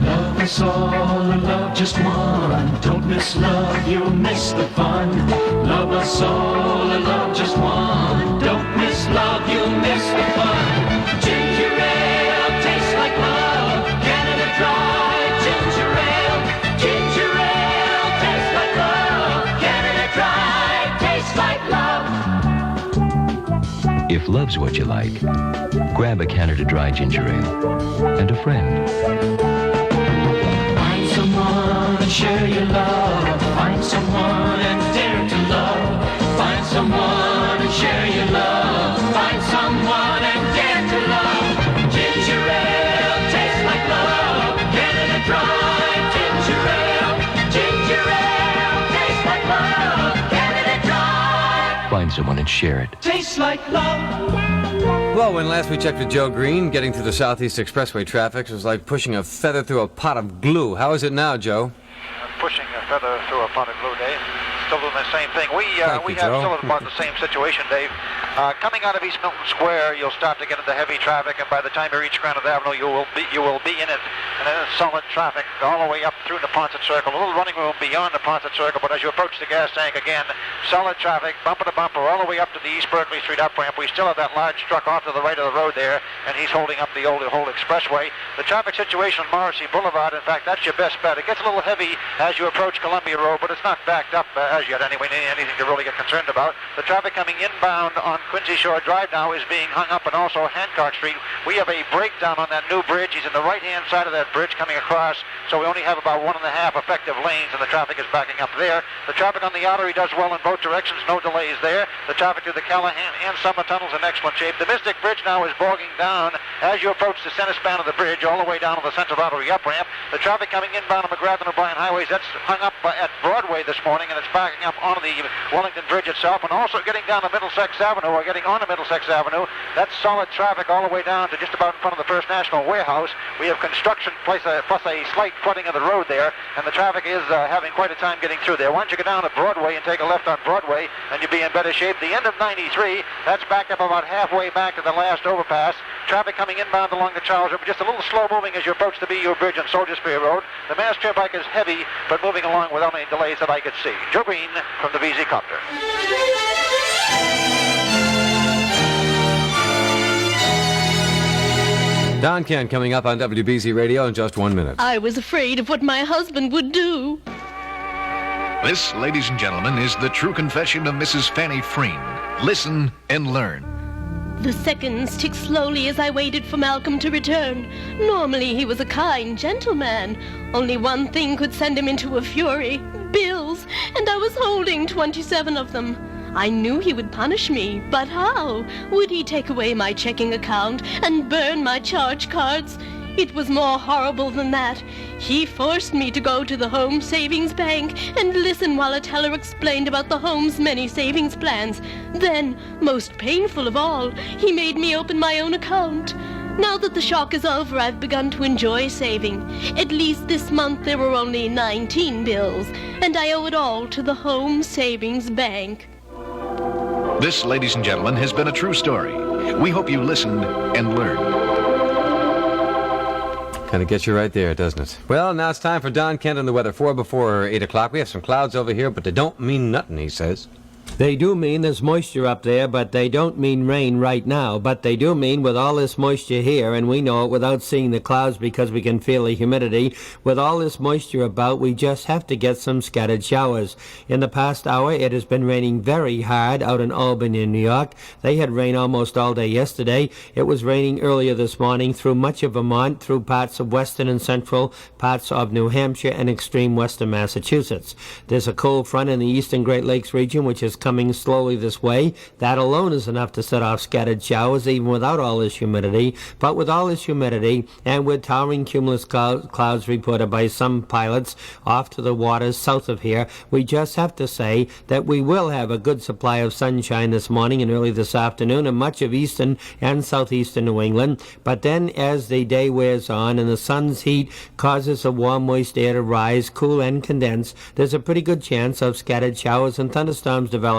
Love us all, love just one. Don't miss love, you'll miss the fun. Love us all, love just one. Don't miss love, you'll miss the fun. Ginger ale tastes like love. Canada Dry ginger ale. Ginger ale tastes like love. Canada Dry tastes like love. If love's what you like, grab a Canada Dry ginger ale and a friend. Find someone and share your love. Find someone and dare to love. Find someone and share your love. Find someone and dare to love. Ginger ale tastes like love. Canada Dry ginger ale. Ginger ale tastes like love. Canada Dry. Find someone and share it. Tastes like love. Well, when last we checked with Joe Green, getting through the Southeast Expressway traffic was like pushing a feather through a pot of glue. How is it now, Joe? Pushing a feather through a pot of glue, Dave. still doing the same thing. We Thank we you, have Joe. still about the same situation, Dave. Coming out of East Milton Square, you'll start to get into heavy traffic, and by the time you reach Granite Avenue, you will be in it, and then it's solid traffic all the way up through Neponset Circle. A little running room beyond Neponset Circle, but as you approach the gas tank again, solid traffic, bumper to bumper, all the way up to the East Berkeley Street up ramp. We still have that large truck off to the right of the road there, and he's holding up the whole expressway. The traffic situation on Morrissey Boulevard, in fact, that's your best bet. It gets a little heavy as you approach Columbia Road, but it's not backed up as yet anyway, anything to really get concerned about. The traffic coming inbound on Quincy Shore Drive now is being hung up, and also Hancock Street. We have a breakdown on that new bridge. He's in the right-hand side of that bridge coming across, so we only have about 1.5 effective lanes, and the traffic is backing up there. The traffic on the artery does well in both directions, no delays there. The traffic through the Callahan and Summer Tunnels in excellent shape. The Mystic Bridge now is bogging down as you approach the center span of the bridge, all the way down to the Central Artery up ramp. The traffic coming inbound on McGrath and O'Brien Highways, that's hung up at Broadway this morning, and it's backing up onto the Wellington Bridge itself, and also getting down to Middlesex Avenue, or getting onto Middlesex Avenue. That's solid traffic all the way down to just about in front of the First National Warehouse. We have construction plus a slight flooding of the road there, and the traffic is having quite a time getting through there. Once you get down to Broadway and take a left on Broadway, and you'll be in better shape. The end of 93, that's backed up about halfway back to the last overpass. Traffic coming inbound along the Charles River, just a little slow moving as you approach the BU Bridge on Soldier Spear Road. The Mass Turnpike is heavy, but moving along without any delays that I could see. Joe Green from the VZ Copter. Don Kent coming up on WBZ Radio in just 1 minute. I was afraid of what my husband would do. This, ladies and gentlemen, is the true confession of Mrs. Fanny Freen. Listen and learn. The seconds ticked slowly as I waited for Malcolm to return. Normally he was a kind gentleman. Only one thing could send him into a fury. Bills. And I was holding 27 of them. I knew he would punish me, but how? Would he take away my checking account and burn my charge cards? It was more horrible than that. He forced me to go to the Home Savings Bank and listen while a teller explained about the home's many savings plans. Then, most painful of all, he made me open my own account. Now that the shock is over, I've begun to enjoy saving. At least this month there were only 19 bills, and I owe it all to the Home Savings Bank. This, ladies and gentlemen, has been a true story. We hope you listened and learned. Kind of gets you right there, doesn't it? Well, now it's time for Don Kent and the weather. 4 before 8 o'clock. We have some clouds over here, but they don't mean nothing, he says. They do mean there's moisture up there, but they don't mean rain right now. But they do mean with all this moisture here, and we know it without seeing the clouds because we can feel the humidity, with all this moisture about, we just have to get some scattered showers. In the past hour, it has been raining very hard out in Albany, New York. They had rain almost all day yesterday. It was raining earlier this morning through much of Vermont, through parts of western and central, parts of New Hampshire, and extreme western Massachusetts. There's a cold front in the eastern Great Lakes region, which is coming slowly this way. That alone is enough to set off scattered showers, even without all this humidity. But with all this humidity, and with towering cumulus clouds reported by some pilots off to the waters south of here, we just have to say that we will have a good supply of sunshine this morning and early this afternoon in much of eastern and southeastern New England. But then as the day wears on and the sun's heat causes a warm, moist air to rise, cool, and condense, there's a pretty good chance of scattered showers and thunderstorms developing,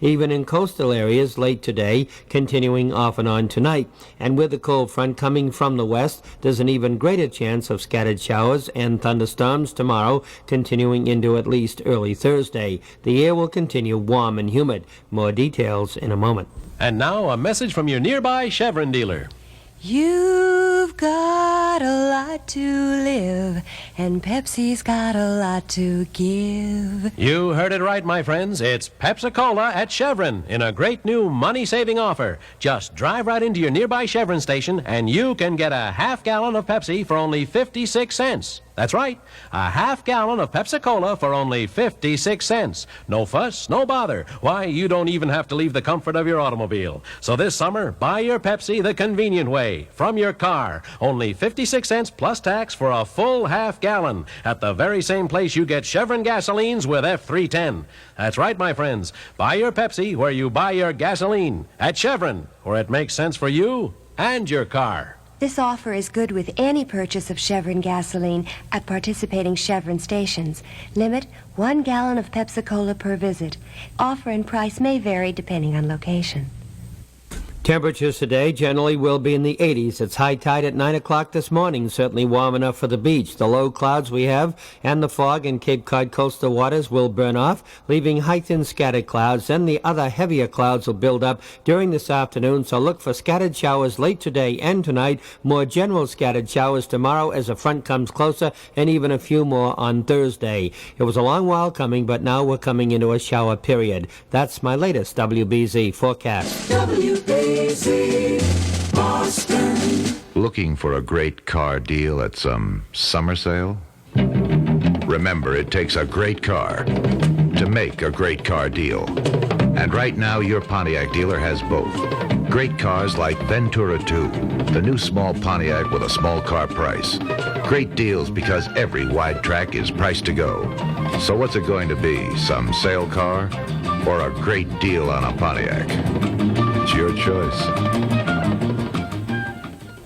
even in coastal areas late today, continuing off and on tonight. And with the cold front coming from the west, there's an even greater chance of scattered showers and thunderstorms tomorrow, continuing into at least early Thursday. The air will continue warm and humid. More details in a moment. And now a message from your nearby Chevron dealer. You've got a lot to live, and Pepsi's got a lot to give. You heard it right, my friends. It's Pepsi-Cola at Chevron in a great new money-saving offer. Just drive right into your nearby Chevron station, and you can get a half-gallon of Pepsi for only 56 cents. That's right, a half-gallon of Pepsi-Cola for only 56 cents. No fuss, no bother. Why, you don't even have to leave the comfort of your automobile. So this summer, buy your Pepsi the convenient way, from your car. Only 56 cents plus tax for a full half-gallon at the very same place you get Chevron gasolines with F310. That's right, my friends. Buy your Pepsi where you buy your gasoline, at Chevron, where it makes sense for you and your car. This offer is good with any purchase of Chevron gasoline at participating Chevron stations. Limit 1 gallon of Pepsi-Cola per visit. Offer and price may vary depending on location. Temperatures today generally will be in the 80s. It's high tide at 9 o'clock this morning, certainly warm enough for the beach. The low clouds we have and the fog in Cape Cod coastal waters will burn off, leaving heightened scattered clouds. Then the other heavier clouds will build up during this afternoon, so look for scattered showers late today and tonight. More general scattered showers tomorrow as a front comes closer, and even a few more on Thursday. It was a long while coming, but now we're coming into a shower period. That's my latest WBZ forecast. WBZ Boston. Looking for a great car deal at some summer sale? Remember, it takes a great car to make a great car deal. And right now, your Pontiac dealer has both. Great cars like Ventura 2, the new small Pontiac with a small car price. Great deals because every wide track is priced to go. So what's it going to be? Some sale car or a great deal on a Pontiac? It's your choice.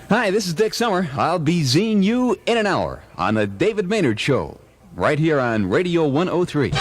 Hi, this is Dick Summer. I'll be seeing you in an hour on the David Maynard Show, right here on Radio 103.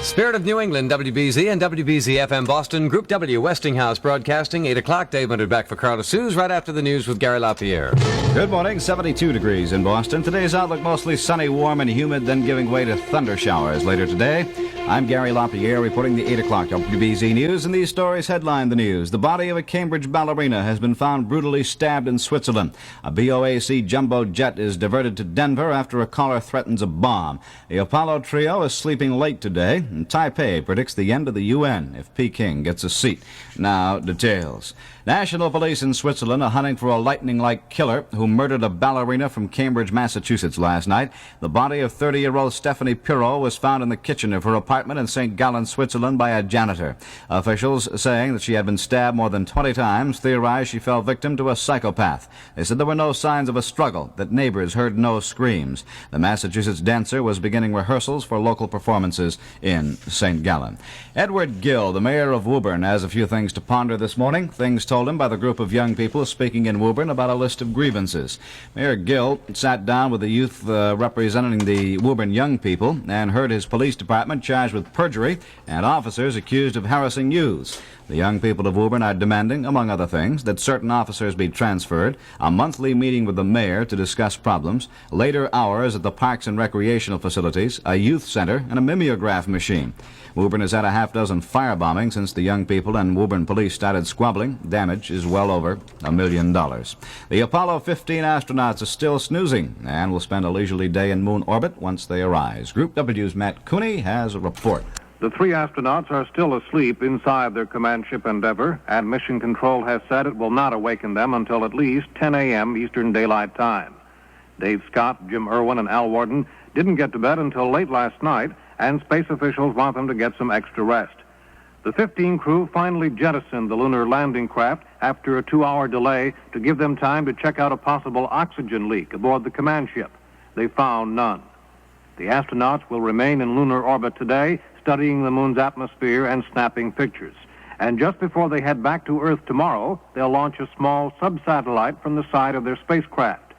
Spirit of New England, WBZ and WBZ FM Boston, Group W, Westinghouse Broadcasting, 8 o'clock. Dave Maynard back for Carl DeSuze right after the news with Gary LaPierre. Good morning, 72 degrees in Boston. Today's outlook mostly sunny, warm, and humid, then giving way to thunder showers later today. I'm Gary LaPierre reporting the 8 o'clock WBZ News, and these stories headline the news. The body of a Cambridge ballerina has been found brutally stabbed in Switzerland. A BOAC jumbo jet is diverted to Denver after a caller threatens a bomb. The Apollo trio is sleeping late today, and Taipei predicts the end of the UN if Peking gets a seat. Now, details. National police in Switzerland are hunting for a lightning-like killer who murdered a ballerina from Cambridge, Massachusetts last night. The body of 30-year-old Stephanie Pirot was found in the kitchen of her apartment in St. Gallen, Switzerland by a janitor. Officials saying that she had been stabbed more than 20 times theorized she fell victim to a psychopath. They said there were no signs of a struggle, that neighbors heard no screams. The Massachusetts dancer was beginning rehearsals for local performances in St. Gallen. Edward Gill, the mayor of Woburn, has a few things to ponder this morning. Things told him by the group of young people speaking in Woburn about a list of grievances. Mayor Gill sat down with the youth representing the Woburn young people and heard his police department charged with perjury and officers accused of harassing youths. The young people of Woburn are demanding, among other things, that certain officers be transferred, a monthly meeting with the mayor to discuss problems, later hours at the parks and recreational facilities, a youth center, and a mimeograph machine. Woburn has had a half-dozen firebombings since the young people and Woburn police started squabbling. Damage is well over $1 million. The Apollo 15 astronauts are still snoozing and will spend a leisurely day in moon orbit once they arise. Group W's Matt Cooney has a report. The 3 astronauts are still asleep inside their command ship Endeavour, and Mission Control has said it will not awaken them until at least 10 a.m. Eastern Daylight Time. Dave Scott, Jim Irwin, and Al Warden didn't get to bed until late last night, and space officials want them to get some extra rest. The 15 crew finally jettisoned the lunar landing craft after a 2-hour delay to give them time to check out a possible oxygen leak aboard the command ship. They found none. The astronauts will remain in lunar orbit today, studying the moon's atmosphere and snapping pictures. And just before they head back to Earth tomorrow, they'll launch a small sub-satellite from the side of their spacecraft.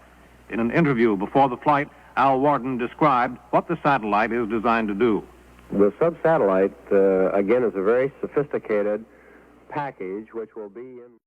In an interview before the flight, Al Warden described what the satellite is designed to do. The sub-satellite, again, is a very sophisticated package which will be in...